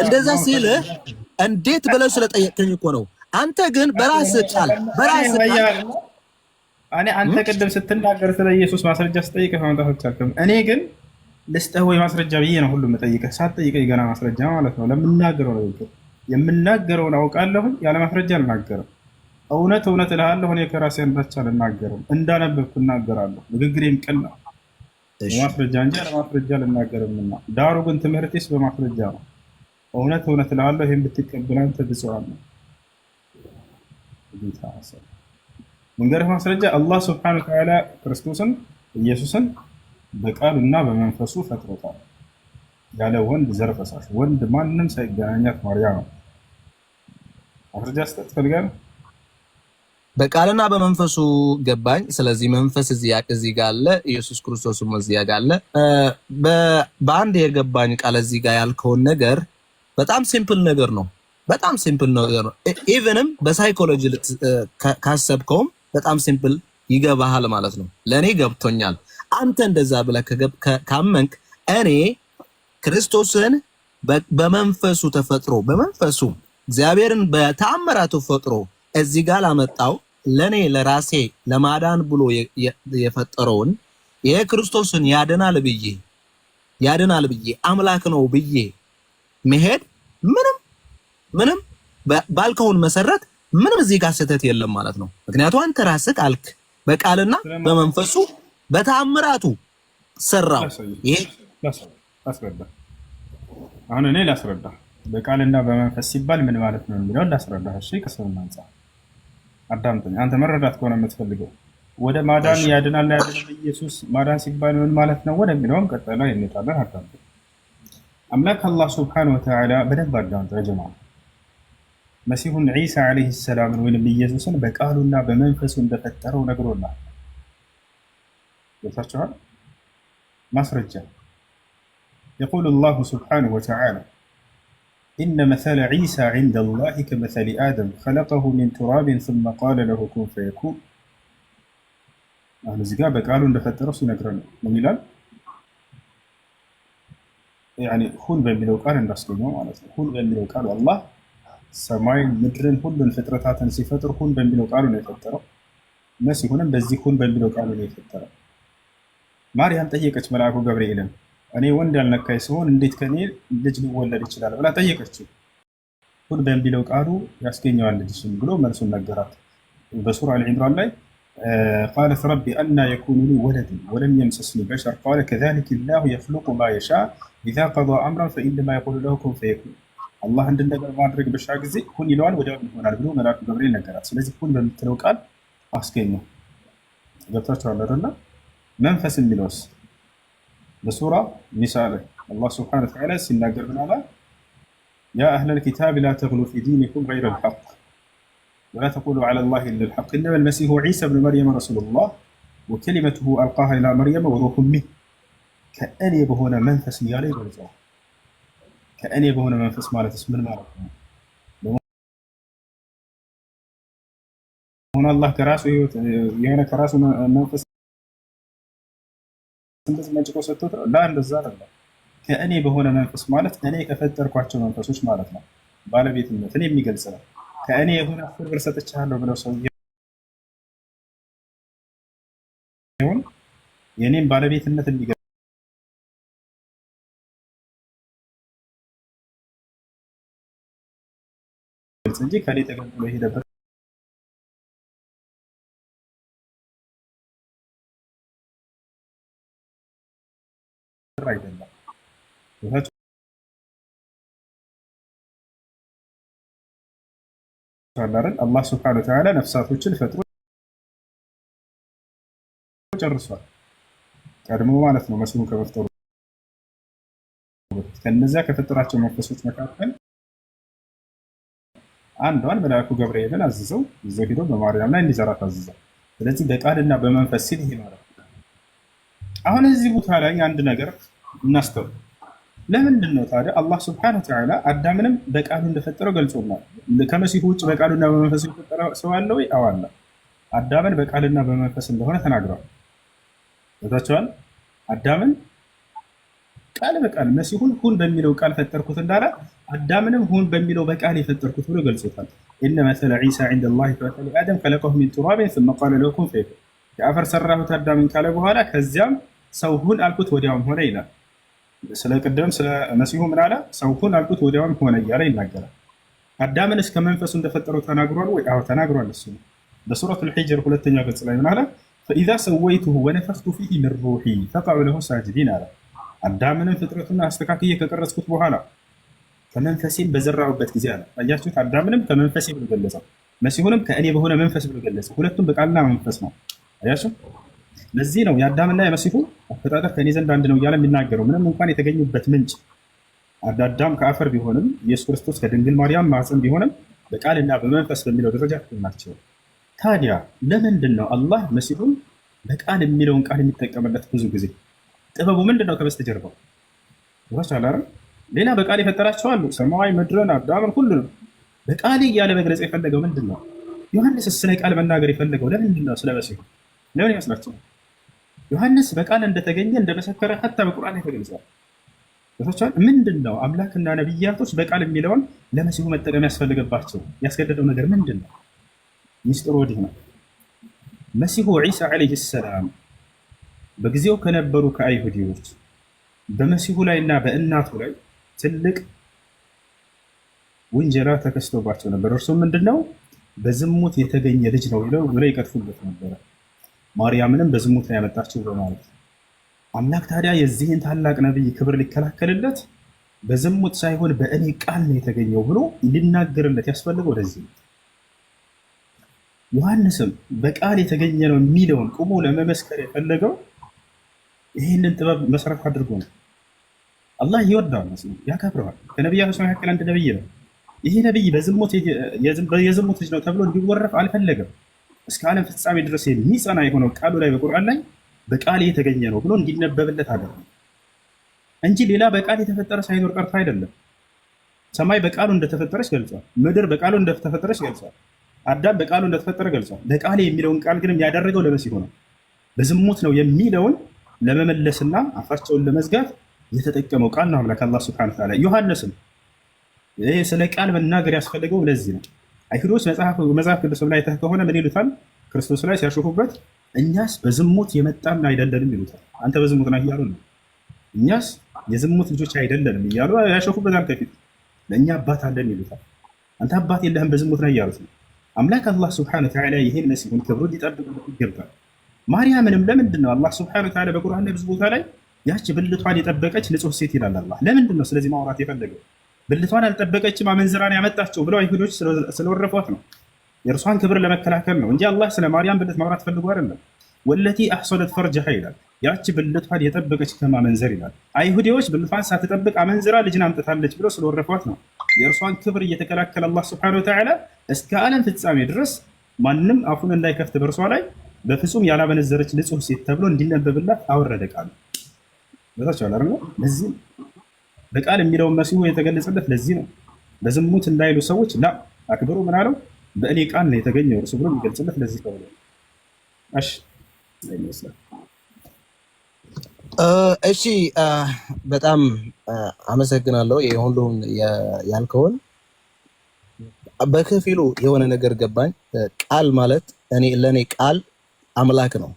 እንደዛ ሲል እንዴት ብለህ ስለጠየቀኝ እኮ ነው። አንተ ግን በራስህ ቃል አንተ ቅድም ስትናገር ስለ ኢየሱስ ማስረጃ ስጠይቅህ ማምጣት አልቻልክም። እኔ ግን ልስጥህ ወይ ማስረጃ ብዬ ነው ሁሉም የምጠይቅህ። ሳትጠይቀኝ ገና ማስረጃ ማለት ነው ለምናገረው ነው። የምናገረውን አውቃለሁ፣ ያለ ማስረጃ አልናገርም። እውነት እልሃለሁ፣ እኔ ከራሴ አንዳች አልናገርም። እንዳነበብኩ እናገራለሁ። ንግግሬም ቅን ነው፣ በማስረጃ እንጂ ያለ ማስረጃ አልናገርምና። ዳሩ ግን ትምህርቴስ በማስረጃ ነው። እውነት እልሃለሁ፣ ይሄን ብትቀበል አንተ ብፁዓን ነው። መንገርህ ማስረጃ አላህ ሱብሓነሁ ወተዓላ ክርስቶስን ኢየሱስን በቃሉና በመንፈሱ ፈጥሮታል። ያለ ወንድ ዘር ፈሳሽ ወንድ ማንም ሳይገናኛት ማርያም ነው። ማስረጃ ስጠት ትፈልጋለህ? በቃልና በመንፈሱ ገባኝ። ስለዚህ መንፈስ እዚህ ጋር አለ፣ ኢየሱስ ክርስቶስም እዚህ ጋር አለ። በአንድ የገባኝ ቃል እዚህ ጋር ያልከውን ነገር በጣም ሲምፕል ነገር ነው። በጣም ሲምፕል ነገር ነው። ኢቭንም በሳይኮሎጂ ካሰብከውም በጣም ሲምፕል ይገባሃል ማለት ነው። ለኔ ገብቶኛል። አንተ እንደዛ ብለህ ካመንክ እኔ ክርስቶስን በመንፈሱ ተፈጥሮ በመንፈሱ እግዚአብሔርን በተአምራቱ ፈጥሮ እዚህ ጋር ላመጣው ለኔ ለራሴ ለማዳን ብሎ የፈጠረውን ይሄ ክርስቶስን ያድናል ብዬ አምላክ ነው ብዬ መሄድ ምንም ባልከውን መሰረት ምንም እዚህ ጋር ስህተት የለም ማለት ነው። ምክንያቱም አንተ ራስህ አልክ በቃልና በመንፈሱ በተአምራቱ ሰራው። ይሄ ላስረዳ። አሁን እኔ ላስረዳ። በቃልና በመንፈስ ሲባል ምን ማለት ነው የሚለውን ላስረዳ። እሺ፣ ከሰው አንጻ አዳምጠኝ። አንተ መረዳት ከሆነ የምትፈልገው ወደ ማዳን ያድናል ኢየሱስ ማዳን ሲባል ምን ማለት ነው ወደሚለውም ቀጥላ እንጣለን። አዳምጠኝ። አምላክ አላህ ሱብሓነሁ ወተዓላ በደንብ አዳምጠኝ ጀማ። መሲሁን ዒሳ ዓለይሂ ሰላም ወይንም ኢየሱስን በቃሉና በመንፈሱ እንደፈጠረው ነግሮናል። ገብታችኋል? ማስረጃ يقول الله سبحانه وتعالى إن مثل عيسى عند الله كمثل آدم خلقه من تراب ثم قال له كن فيكون. أهل الزقاء بقالوا إن فترة سنقرنا من يلال يعني خون بين لو قال الناس اليوم على خون بين لو قال والله سماي مدرن كل الفترات سيفتر خون بين لو قالوا يفتروا الناس يكونن بزي خون بين لو قالوا يفتروا. ማርያም ጠየቀች መልአኩ ገብርኤልን እኔ ወንድ ያልነካኝ ሲሆን እንዴት ከኔ ልጅ ሊወለድ ይችላል ብላ ጠየቀችው። ሁን በሚለው ቃሉ ያስገኘዋል ልጅሽን ብሎ መልሱን ነገራት። በሱራ አልዒምራን ላይ قالت رب أنى يكون لي ولد ولم يمسسني بشر قال كذلك الله يخلق ما يشاء إذا قضى أمرا فإنما يقول له كن فيكون. الله عند ነገር ማድረግ በሻ ጊዜ ሁን ይለዋል ወዲያው ይሆናል ብሎ መልአኩ ገብርኤል ነገራት። ስለዚህ ሁን በሚለው ቃል አስገኘው። ገብታችኋል አይደል? መንፈስ የሚለውስ በሱራ ኒሳ ላይ አላህ ሱብሓነሁ ወተዓላ ሲናገር ምን አለ? ያ አህለል ኪታብ ላ ተግሉ ፊ ዲኒኩም ገይረል ሐቅ ወላ ተቁሉ ዐላ ላሂ ኢለል ሐቅ ኢነመል መሲሑ ዒሳ ብኑ መርየም ረሱሉላህ ወከሊመቱሁ አልቃሃ ኢላ መርየም ወሩሑን ሚንሁ። ከእኔ በሆነ መንፈስ እያለ ይገልጸዋል። ከእኔ በሆነ መንፈስ ማለትስ ምን ማለት ነው? ሆነ አላህ ከራሱ ህይወት የሆነ ከራሱ መንፈስ እንደዚህ መንጭቆ ሰጥቶት ነው? እንደዛ አይደለም። ከእኔ በሆነ መንፈስ ማለት እኔ ከፈጠርኳቸው መንፈሶች ማለት ነው። ባለቤትነትን የሚገልጽ ነው። ከእኔ የሆነ 10 ብር ሰጥቻለሁ ብለው ሰውዬውን የኔን ባለቤትነት እንዲገልጽ እንጂ ከኔ ተገንጥሎ የሄደበት አይደለም። አላህ ሱብሓነሁ ወተዓላ ነፍሳቶችን ፈጥሮ ጨርሷል። ቀድሞ ማለት ነው መስሉን ከመፍጠሩ ከነዚያ ከፈጠራቸው መንፈሶች መካከል አንዷን መልአኩ ገብርኤልን አዝዘው ይዘው ሄዶ በማርያም ላይ እንዲዘራት አዝዘው። ስለዚህ በቃልና በመንፈስ ሲል ይሄ ማለት ነው። አሁን እዚህ ቦታ ላይ አንድ ነገር እናስተውል። ለምንድን ነው ታዲያ አላህ ሱብሓነሁ ወተዓላ አዳምንም በቃሉ እንደፈጠረው ገልጾናል። ከመሲሁ ውጭ በቃሉና በመንፈስ የፈጠረ ሰው አለ ወይ? አዎ አለ። አዳምን በቃልና በመንፈስ እንደሆነ ተናግሯል። ታቻዋል አዳምን ቃል በቃል መሲሁን ሁን በሚለው ቃል ፈጠርኩት እንዳለ አዳምንም ሁን በሚለው በቃል የፈጠርኩት ብሎ ገልጾታል። ኢነ መሰለ ዒሳ ዐንደላሂ ከመሰሊ አደም ኸለቀሁ ሚን ቱራቢን ሱመ ቃለ ለሁ ኩን ፈየኩን። ከአፈር ሰራሁት አዳምን ካለ በኋላ ከዚያም ሰው ሁን አልኩት ወዲያውም ሆነ ይላል። ስለ ቅድም ስለ መሲሁ ምን አለ? ሰው ሁን አልኩት ወዲያውም ሆነ እያለ ይናገራል። አዳምን እስከ መንፈሱ እንደፈጠረው ተናግሯል ወይ? አዎ ተናግሯል። እሱ በሱረቱል ሂጅር ሁለተኛው ገጽ ላይ ምን አለ? ፈኢዛ ሰወይቱሁ ወነፈኽቱ ፊሂ ሚን ሩሒ ፈቀዑ ለሁ ሳጅዲን አለ። አዳምንም ፍጥረቱን አስተካክዬ ከቀረጽኩት በኋላ ከመንፈሴም በዘራሁበት ጊዜ አለ። አያችሁት? አዳምንም ከመንፈሴ ብሎ ገለጸው፣ መሲሁንም ከእኔ በሆነ መንፈስ ብሎ ገለጸው። ሁለቱም በቃልና መንፈስ ነው። አያችሁ? ለዚህ ነው የአዳምና የመሲሁ አፈጣጠር ከእኔ ዘንድ አንድ ነው እያለ የሚናገረው። ምንም እንኳን የተገኙበት ምንጭ አዳም ከአፈር ቢሆንም ኢየሱስ ክርስቶስ ከድንግል ማርያም ማኅፀን ቢሆንም በቃልና በመንፈስ በሚለው ደረጃ ናቸው። ታዲያ ለምንድን ነው አላህ መሲሁን በቃል የሚለውን ቃል የሚጠቀምለት? ብዙ ጊዜ ጥበቡ ምንድን ነው? ከበስተጀርባው ይወስዳል። ሌላ በቃል የፈጠራቸው አሉ፣ ሰማይ ምድርን፣ አዳምን፣ ሁሉንም በቃል እያለ መግለጽ የፈለገው ምንድን ነው? ዮሐንስ ስለ ቃል መናገር የፈለገው ለምንድን ነው? ስለ መሲሁ ለምን ይመስላችኋል? ዮሐንስ በቃል እንደተገኘ እንደመሰከረ ሀታ በቁርአን ላይ ተገልጿል። ምንድን ነው አምላክና ነቢያቶች በቃል የሚለውን ለመሲሁ መጠቀም ያስፈልገባቸው ያስገደደው ነገር ምንድን ነው? ሚስጥሩ ወዲህ ነው። መሲሁ ዒሳ ዓለይሂ ሰላም በጊዜው ከነበሩ ከአይሁዲዎች በመሲሁ ላይ እና በእናቱ ላይ ትልቅ ውንጀላ ተከስቶባቸው ነበር። እርሱም ምንድን ነው? በዝሙት የተገኘ ልጅ ነው ብለው ይቀጥፉበት ነበረ። ማርያምንም በዝሙት ነው ያመጣችው በማለት አምላክ ታዲያ የዚህን ታላቅ ነቢይ ክብር ሊከላከልለት በዝሙት ሳይሆን በእኔ ቃል ነው የተገኘው ብሎ ሊናገርለት ያስፈልገው ወደዚህ ነው። ዮሐንስም በቃል የተገኘ ነው የሚለውን ቁሞ ለመመስከር የፈለገው ይህንን ጥበብ መሰረት አድርጎ ነው። አላህ ይወዳል፣ ያከብረዋል። ከነቢያቶች መካከል አንድ ነቢይ ነው። ይሄ ነቢይ የዝሙት ልጅ ነው ተብሎ እንዲወረፍ አልፈለገም። እስከ ዓለም ፍጻሜ ድረስ የሚጸና የሆነው ቃሉ ላይ በቁርአን ላይ በቃል የተገኘ ነው ብሎ እንዲነበብለት አደረገ እንጂ ሌላ በቃል የተፈጠረ ሳይኖር ቀርቶ አይደለም። ሰማይ በቃሉ እንደተፈጠረች ገልጿል። ምድር በቃሉ እንደተፈጠረች ገልጿል። አዳም በቃሉ እንደተፈጠረ ገልጿል። በቃል የሚለውን ቃል ግን ያደረገው ለመሲሁ ነው። በዝሙት ነው የሚለውን ለመመለስና አፋቸውን ለመዝጋት የተጠቀመው ቃል ነው አምላክ አላህ ሱብሓነሁ ወተዓላ። ዮሐንስም ይሄ ስለ ቃል መናገር ያስፈልገው ለዚህ ነው። አይሁዶች መጽሐፍ ቅዱስ ላይ አይተህ ከሆነ ምን ይሉታል? ክርስቶስ ላይ ሲያሾፉበት እኛስ በዝሙት የመጣን አይደለንም ይሉታል። አንተ በዝሙት ነህ እያሉ ነው። እኛስ የዝሙት ልጆች አይደለንም እያሉ ያሾፉበታል። ከፊት ለእኛ አባት አለን ይሉታል። አንተ አባት የለህም በዝሙት ነህ እያሉት ነው። አምላክ አላህ ሱብሓነሁ ወተዓላ ይሄን መሲሁን ክብሩን ሊጠብቅበት ይገባል። ማርያምንም ለምንድን ነው አላህ ሱብሓነሁ ወተዓላ በቁርአን ላይ ብዙ ቦታ ላይ ያቺ ብልቷን የጠበቀች ንጹህ ሴት ይላል አላህ። ለምንድን ነው ስለዚህ ማውራት የፈለገው? ብልቷን አልጠበቀችም አመንዝራን ያመጣቸው ብለው አይሁዶች ስለወረፏት ነው። የእርሷን ክብር ለመከላከል ነው እንጂ አላህ ስለ ማርያም ብልት ማውራት ፈልጎ አይደለም። ወለቲ አሕሰነት ፈርጀሃ ይላል። ያቺ ብልቷን የጠበቀች ከማመንዘር ይላል። አይሁዲዎች ብልቷን ሳትጠብቅ አመንዝራ ልጅን አምጥታለች ብለው ስለወረፏት ነው። የእርሷን ክብር እየተከላከለ አላህ ሱብሓነሁ ወተዓላ እስከ ዓለም ፍጻሜ ድረስ ማንም አፉን እንዳይከፍት በእርሷ ላይ በፍጹም ያላመነዘረች ንጹህ ሴት ተብሎ እንዲነበብላት አወረደ ቃሉ። በታቻለ ለዚህ በቃል የሚለውን መሲሁ የተገለጸለት ለዚህ ነው። በዝሙት እንዳይሉ ሰዎች ላ አክብሩ ምን አለው? በእኔ ቃል ነው የተገኘው እርሱ ብሎ የሚገልጽለት ለዚህ ተብሎ። እሺ በጣም አመሰግናለሁ። የሁሉን ያልከውን በከፊሉ የሆነ ነገር ገባኝ። ቃል ማለት ለእኔ ቃል አምላክ ነው።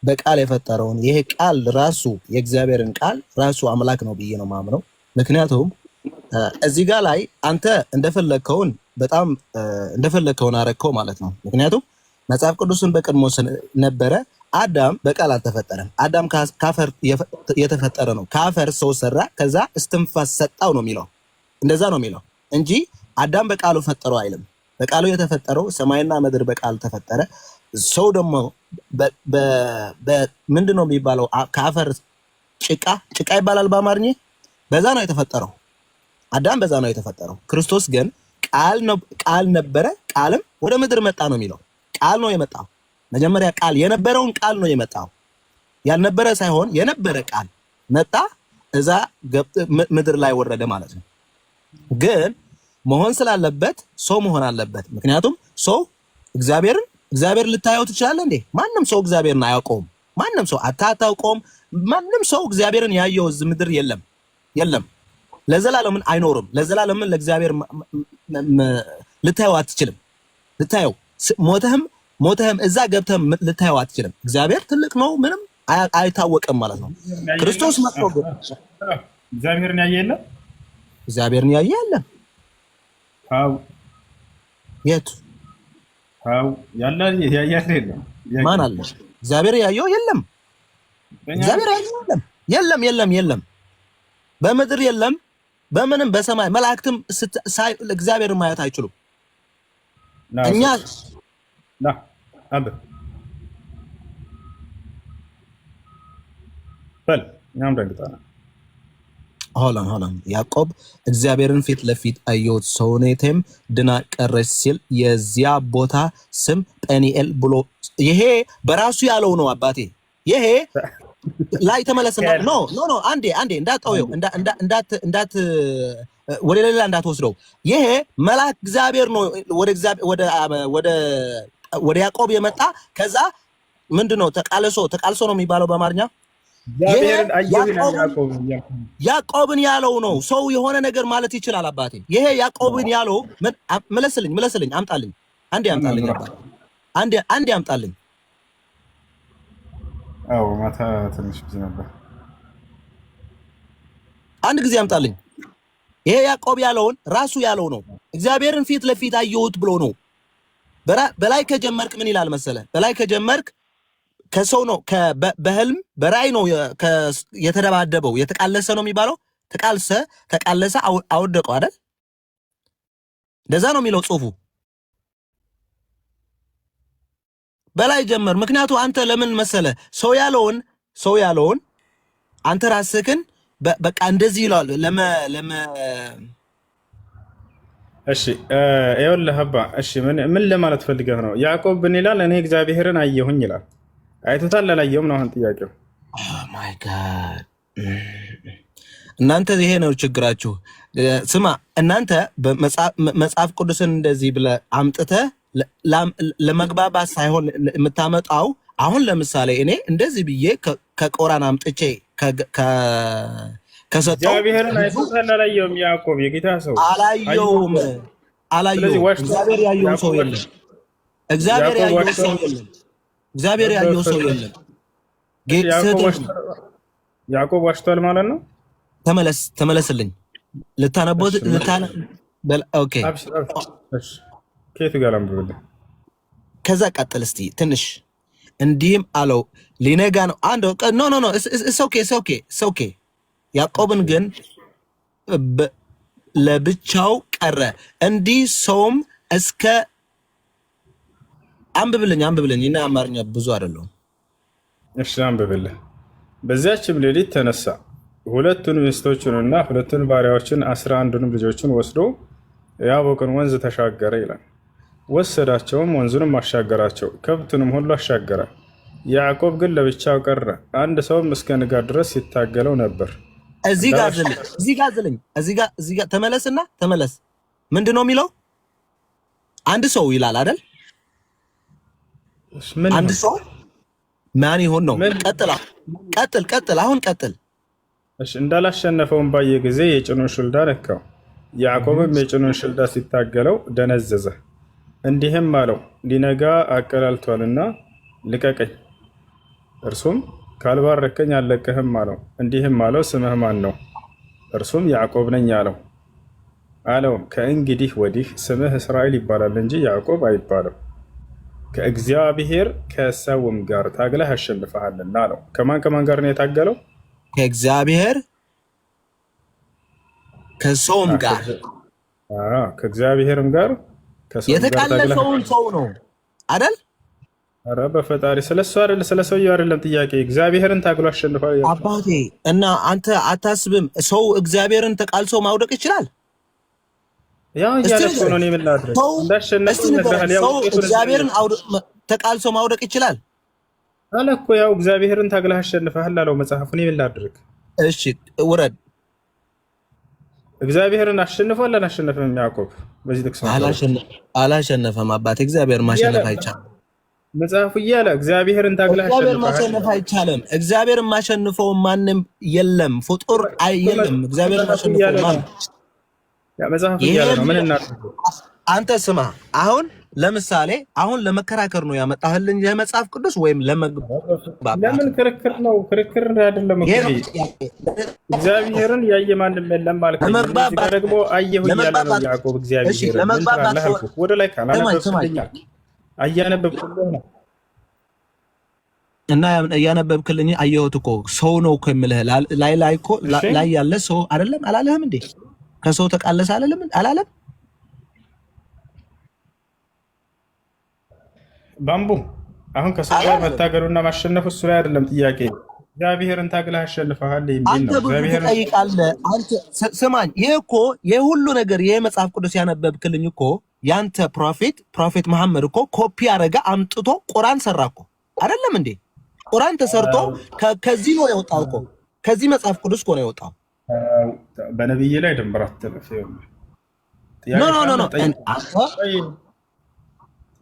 በቃል የፈጠረውን ይሄ ቃል ራሱ የእግዚአብሔርን ቃል ራሱ አምላክ ነው ብዬ ነው ማምነው። ምክንያቱም እዚህ ጋር ላይ አንተ እንደፈለከውን በጣም እንደፈለከውን አረከው ማለት ነው። ምክንያቱም መጽሐፍ ቅዱስን በቀድሞ ነበረ። አዳም በቃል አልተፈጠረም። አዳም ካፈር የተፈጠረ ነው። ካፈር ሰው ሰራ፣ ከዛ እስትንፋስ ሰጣው ነው የሚለው። እንደዛ ነው የሚለው እንጂ አዳም በቃሉ ፈጠረው አይልም። በቃሉ የተፈጠረው ሰማይና ምድር በቃል ተፈጠረ። ሰው ደግሞ ምንድነው የሚባለው? ከአፈር ጭቃ ይባላል በአማርኛ። በዛ ነው የተፈጠረው። አዳም በዛ ነው የተፈጠረው። ክርስቶስ ግን ቃል ነበረ፣ ቃልም ወደ ምድር መጣ ነው የሚለው። ቃል ነው የመጣው። መጀመሪያ ቃል የነበረውን ቃል ነው የመጣው። ያልነበረ ሳይሆን የነበረ ቃል መጣ፣ እዛ ምድር ላይ ወረደ ማለት ነው። ግን መሆን ስላለበት ሰው መሆን አለበት። ምክንያቱም ሰው እግዚአብሔር ልታየው ትችላለህ እንዴ? ማንም ሰው እግዚአብሔርን አያውቀውም። ማንም ሰው አታውቀውም። ማንም ሰው እግዚአብሔርን ያየው እዚህ ምድር የለም። ለዘላለምን አይኖርም። ለዘላለምን ለእግዚአብሔር ልታየው አትችልም። ልታየው ሞተህም እዛ ገብተህም ልታየው አትችልም። እግዚአብሔር ትልቅ ነው፣ ምንም አይታወቅም ማለት ነው። ክርስቶስ መጥቶ እግዚአብሔርን ያየ የለም። እግዚአብሔርን ያየ የለም። የቱ ያለ የለም። ማን አለ? እግዚአብሔር ያየው የለም። እግዚአብሔር ያየው የለም። በምድር የለም፣ በምንም በሰማይ መላእክትም እግዚአብሔርን ማየት አይችሉም። እኛ ሆላን ያዕቆብ እግዚአብሔርን ፊት ለፊት አየሁት፣ ሰውነቴም ድና ቀረች ሲል የዚያ ቦታ ስም ጴኒኤል ብሎ ይሄ በራሱ ያለው ነው። አባቴ ይሄ ላይ ተመለስና ኖ አንዴ እንዳትጠውየው ወደ ሌላ እንዳትወስደው። ይሄ መልአክ እግዚአብሔር ነው ወደ ያዕቆብ የመጣ። ከዛ ምንድነው ተቃልሶ ነው የሚባለው በአማርኛ። ያዕቆብን ያለው ነው። ሰው የሆነ ነገር ማለት ይችላል አባቴ። ይሄ ያዕቆብን ያለው መለስልኝ አምጣልኝ። አንዴ አምጣልኝ። ማታ ትንሽ ጊዜ ነበር። አንድ ጊዜ አምጣልኝ። ይሄ ያዕቆብ ያለውን ራሱ ያለው ነው። እግዚአብሔርን ፊት ለፊት አየሁት ብሎ ነው። በላይ ከጀመርክ ምን ይላል መሰለ? በላይ ከጀመርክ ከሰው ነው በህልም በራእይ ነው የተደባደበው። የተቃለሰ ነው የሚባለው። ተቃለሰ አወደቀው አይደል? እንደዛ ነው የሚለው ጽሁፉ። በላይ ጀመር። ምክንያቱ አንተ ለምን መሰለ ሰው ያለውን አንተ ራስህን በቃ እንደዚህ ይላል እሺ ይኸውልህ አባ፣ እሺ ምን ለማለት ፈልገህ ነው? ያዕቆብ ምን ይላል? እኔ እግዚአብሔርን አየሁኝ ይላል። አይቶታል አላየውም ነው አሁን ጥያቄው። ማይ ጋድ እናንተ ይሄ ነው ችግራችሁ። ስማ እናንተ መጽሐፍ ቅዱስን እንደዚህ ብለህ አምጥተህ ለመግባባት ሳይሆን የምታመጣው። አሁን ለምሳሌ እኔ እንደዚህ ብዬ ከቆራን አምጥቼ ከሰጠው እግዚአብሔርን አይቶታል አላየውም። ያዕቆብ የጌታ ሰው አላየውም። እግዚአብሔር ያየው ሰው የለም። እግዚአብሔር ያየው ሰው የለም። ያዕቆብ ዋሽቷል ማለት ነው። ተመለስልኝ። ልታነቦት ኦኬ። ከየት ጋር አንብብልህ። ከዛ ቀጥል እስቲ ትንሽ። እንዲህም አለው ሊነጋ ነው። አንድ ኖ ኦኬ። ያዕቆብን ግን ለብቻው ቀረ። እንዲህ ሰውም እስከ አንብብልኝ እና አማርኛ ብዙ አይደለም። እሺ አንብብልህ። በዚያችም ሌሊት ተነሳ፣ ሁለቱን ሚስቶቹንና ሁለቱን ባሪያዎችን 11ዱንም ልጆቹን ወስዶ ያቦቅን ወንዝ ተሻገረ ይላል። ወሰዳቸውም፣ ወንዙንም አሻገራቸው፣ ከብቱንም ሁሉ አሻገረ። ያዕቆብ ግን ለብቻው ቀረ። አንድ ሰውም እስከ ንጋት ድረስ ሲታገለው ነበር። እዚህ ጋር ተመለስ። ምንድነው የሚለው? አንድ ሰው ይላል አይደል? አንድ ሰው ማን ይሆን ነው? ቀጥል። አሁን ቀጥል። እሺ እንዳላሸነፈውን ባየ ጊዜ የጭኑን ሽልዳ ነካው። ያዕቆብም የጭኑን ሽልዳ ሲታገለው ደነዘዘ። እንዲህም አለው ሊነጋ አቀላልቷልና ልቀቀኝ። እርሱም ካልባረከኝ አልለቅህም አለው። እንዲህም አለው ስምህ ማን ነው? እርሱም ያዕቆብ ነኝ አለው። አለውም ከእንግዲህ ወዲህ ስምህ እስራኤል ይባላል እንጂ ያዕቆብ አይባልም፣ ከእግዚአብሔር ከሰውም ጋር ታግለህ አሸንፈሃልና አለው። ከማን ጋር ነው የታገለው? ከእግዚአብሔር ከሰውም ጋር። ከእግዚአብሔርም ጋር የተቃለሰውን ሰው ነው አይደል? ኧረ በፈጣሪ ስለሱ አይደል፣ ስለሰውየው አይደለም ጥያቄ። እግዚአብሔርን ታግሎ አሸንፏል አባቴ። እና አንተ አታስብም ሰው እግዚአብሔርን ተቃልሶ ማውደቅ ይችላል? ያው እያለፈ ነው። እኔ ምን ላድርግ? እንዳሸነፈ ነግረሃል። ያው እግዚአብሔርን ተቃልሶ ማውደቅ ይችላል አለ እኮ። ያው እግዚአብሔርን ታግለህ አሸንፈሃል አለው መጽሐፉ። እኔ ምን ላድርግ? እሺ ውረድ። እግዚአብሔርን አሸንፏል አላሸነፈም? ያዕቆብ በዚህ ጥቅስ አላሸነፈም አባቴ። እግዚአብሔር ማሸነፍ አይቻልም። መጽሐፉ እያለ እግዚአብሔርን ታግለህ እግዚአብሔር ማሸነፍ አይቻልም። እግዚአብሔርን ማሸንፈው ማንም የለም፣ ፍጡር የለም። እግዚአብሔርን ማሸንፈው ማንም መጽሐፉ እያለ ነው። ምን እናድርግ? አንተ ስማ፣ አሁን ለምሳሌ አሁን ለመከራከር ነው ያመጣህልኝ የመጽሐፍ ቅዱስ ወይም ለመግባባት? ለምን ክርክር ነው? ክርክር አይደለም እኮ እግዚአብሔርን ያየ ማንም የለም ማለት ነው። ደግሞ አየሁ እያለ ነው ያዕቆብ እግዚአብሔርን። ለመግባባት ወደ ላይ ካላነበብክልኝ አያነበብክልህ ነው እና እያነበብክልኝ አየሁት እኮ ሰው ነው እኮ የምልህ። ላይ እኮ ላይ ያለ ሰው አይደለም አላለህም እንዴ? ከሰው ተቃለሰ አላለም? ባምቡ አሁን ከሰው ጋር መታገሉና ማሸነፉ እሱ ላይ አይደለም ጥያቄ። እግዚአብሔርን ታግለህ አሸንፈሃል የሚል ነው። እግዚአብሔርን ትጠይቃለህ አንተ። ስማኝ፣ ይሄ እኮ የሁሉ ነገር ይሄ መጽሐፍ ቅዱስ ያነበብክልኝ እኮ ያንተ ፕሮፌት መሐመድ እኮ ኮፒ አረጋ አምጥቶ ቁርአን ሰራ እኮ አይደለም እንዴ? ቁርአን ተሰርቶ ከዚህ ነው የወጣው እኮ ከዚህ መጽሐፍ ቅዱስ እኮ ነው የወጣው። በነብይ ላይ ድንበር አትጥፍ። ኖ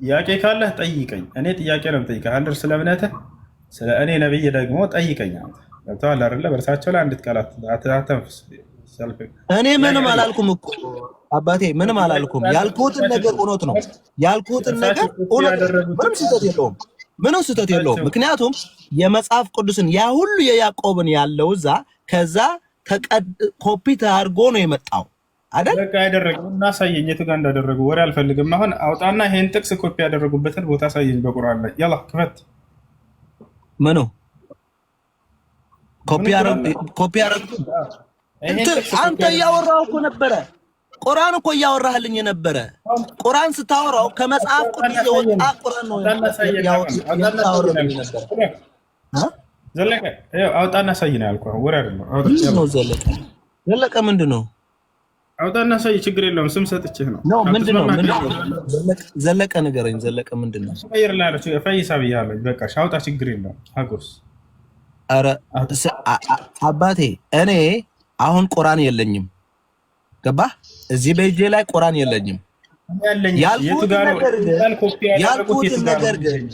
ጥያቄ ካለህ ጠይቀኝ። እኔ ጥያቄ ነው የምጠይቀህ። አንድ ስለ እምነትህ ስለ እኔ ነብይ ደግሞ ጠይቀኝ። አንተ ገብቶሃል አይደለ? በእርሳቸው ላይ አንዲት ቃል አተንፍስ። እኔ ምንም አላልኩም እኮ አባቴ፣ ምንም አላልኩም። ያልኩትን ነገር እውነት ነው። ያልኩትን ነገር እውነት ምንም ስህተት የለውም። ምንም ስህተት የለውም። ምክንያቱም የመጽሐፍ ቅዱስን ያ ሁሉ የያዕቆብን ያለው እዛ ከዛ ኮፒ ተአርጎ ነው የመጣው አይደል? በቃ ያደረገው እና ሳየኝ የት ጋር እንዳደረጉ ወሬ አልፈልግም። አሁን አውጣና ይሄን ጥቅስ ኮፒ ያደረጉበትን ቦታ ሳየኝ በቁርአን ላይ። ያላ ክፈት። ምኑ ኮፒ ያደረጉ? አንተ እያወራሁ እኮ ነበረ። ቁርአን እኮ እያወራህልኝ ነበረ። ቁርአን ስታወራው ከመጽሐፍ ቅዱስ የወጣ ቁርአን ነው ያወራህልኝ ነበር። ዘለቀ አውጣና ሳይ ነው ያልኩህ። ወሬ አይደለም። ዘለቀ ምንድን ነው? አውጣና ሳይ። ችግር የለውም። ስም ሰጥቼህ ነው። ምንድን ነው? ዘለቀ ንገረኝ። ዘለቀ ምንድን ነው? ፈይር ላለች ፈይሳ ብያለሁ። በቃ አውጣ። ችግር የለውም። አጎስ ኧረ አባቴ፣ እኔ አሁን ቁርአን የለኝም። ገባህ? እዚህ በእጄ ላይ ቁርአን የለኝም።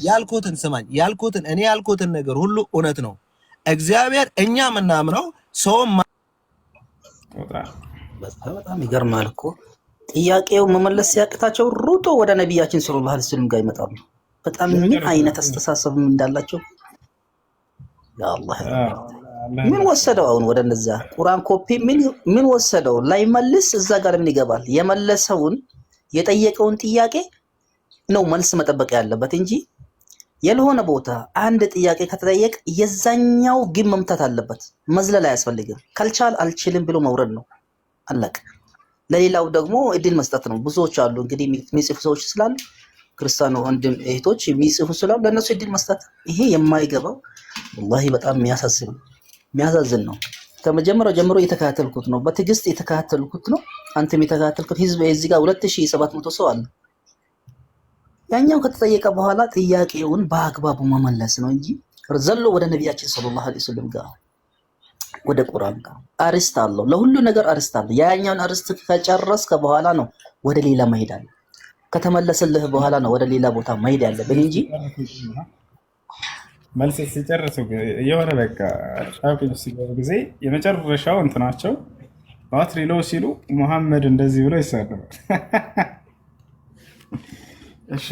ያልኩትን ስማኝ። እኔ ያልኩትን ነገር ሁሉ እውነት ነው። እግዚአብሔር እኛ የምናምነው ሰውም በጣም ይገርማል እኮ ጥያቄው መመለስ ሲያቅታቸው ሩጦ ወደ ነቢያችን ሰለላሁ ዐለይሂ ወሰለም ጋር ይመጣሉ። በጣም ምን አይነት አስተሳሰብ እንዳላቸው ያአላህ። ምን ወሰደው አሁን ወደ እነዛ ቁርአን ኮፒ ምን ወሰደው? ላይመልስ እዛ ጋር ምን ይገባል? የመለሰውን የጠየቀውን ጥያቄ ነው መልስ መጠበቅ ያለበት እንጂ ያልሆነ ቦታ አንድ ጥያቄ ከተጠየቅ የዛኛው ግን መምታት አለበት። መዝለል አያስፈልግም። ካልቻል አልችልም ብሎ መውረድ ነው። አለቀ። ለሌላው ደግሞ እድል መስጠት ነው። ብዙዎች አሉ እንግዲህ የሚጽፉ ሰዎች ስላሉ ክርስቲያኖ ወንድም እህቶች የሚጽፉ ስላሉ ለነሱ እድል መስጠት። ይሄ የማይገባው ወላሂ በጣም የሚያሳዝን ነው። ከመጀመሪያው ጀምሮ የተከታተልኩት ነው። በትዕግስት የተከታተልኩት ነው። አንተም የተከታተልኩት ህዝብ እዚህ ጋር 2700 ሰው አለ። ያኛው ከተጠየቀ በኋላ ጥያቄውን በአግባቡ መመለስ ነው እንጂ ዘሎ ወደ ነቢያችን ሰለላሁ ዐለይሂ ወሰለም ጋር ወደ ቁርአን ጋር አርስት አለው። ለሁሉ ነገር አርስት አለው። ያኛውን አርስት ከጨረስከ በኋላ ነው ወደ ሌላ መሄድ አለ። ከተመለሰልህ በኋላ ነው ወደ ሌላ ቦታ መሄድ ያለብን እንጂ መልስ ሲጨርሱ የሆነ በቃ ሻውቂን ሲገቡ ጊዜ የመጨረሻው እንትናቸው ባትሪ ለው ሲሉ ሙሐመድ እንደዚህ ብሎ ይሳደባል። እሺ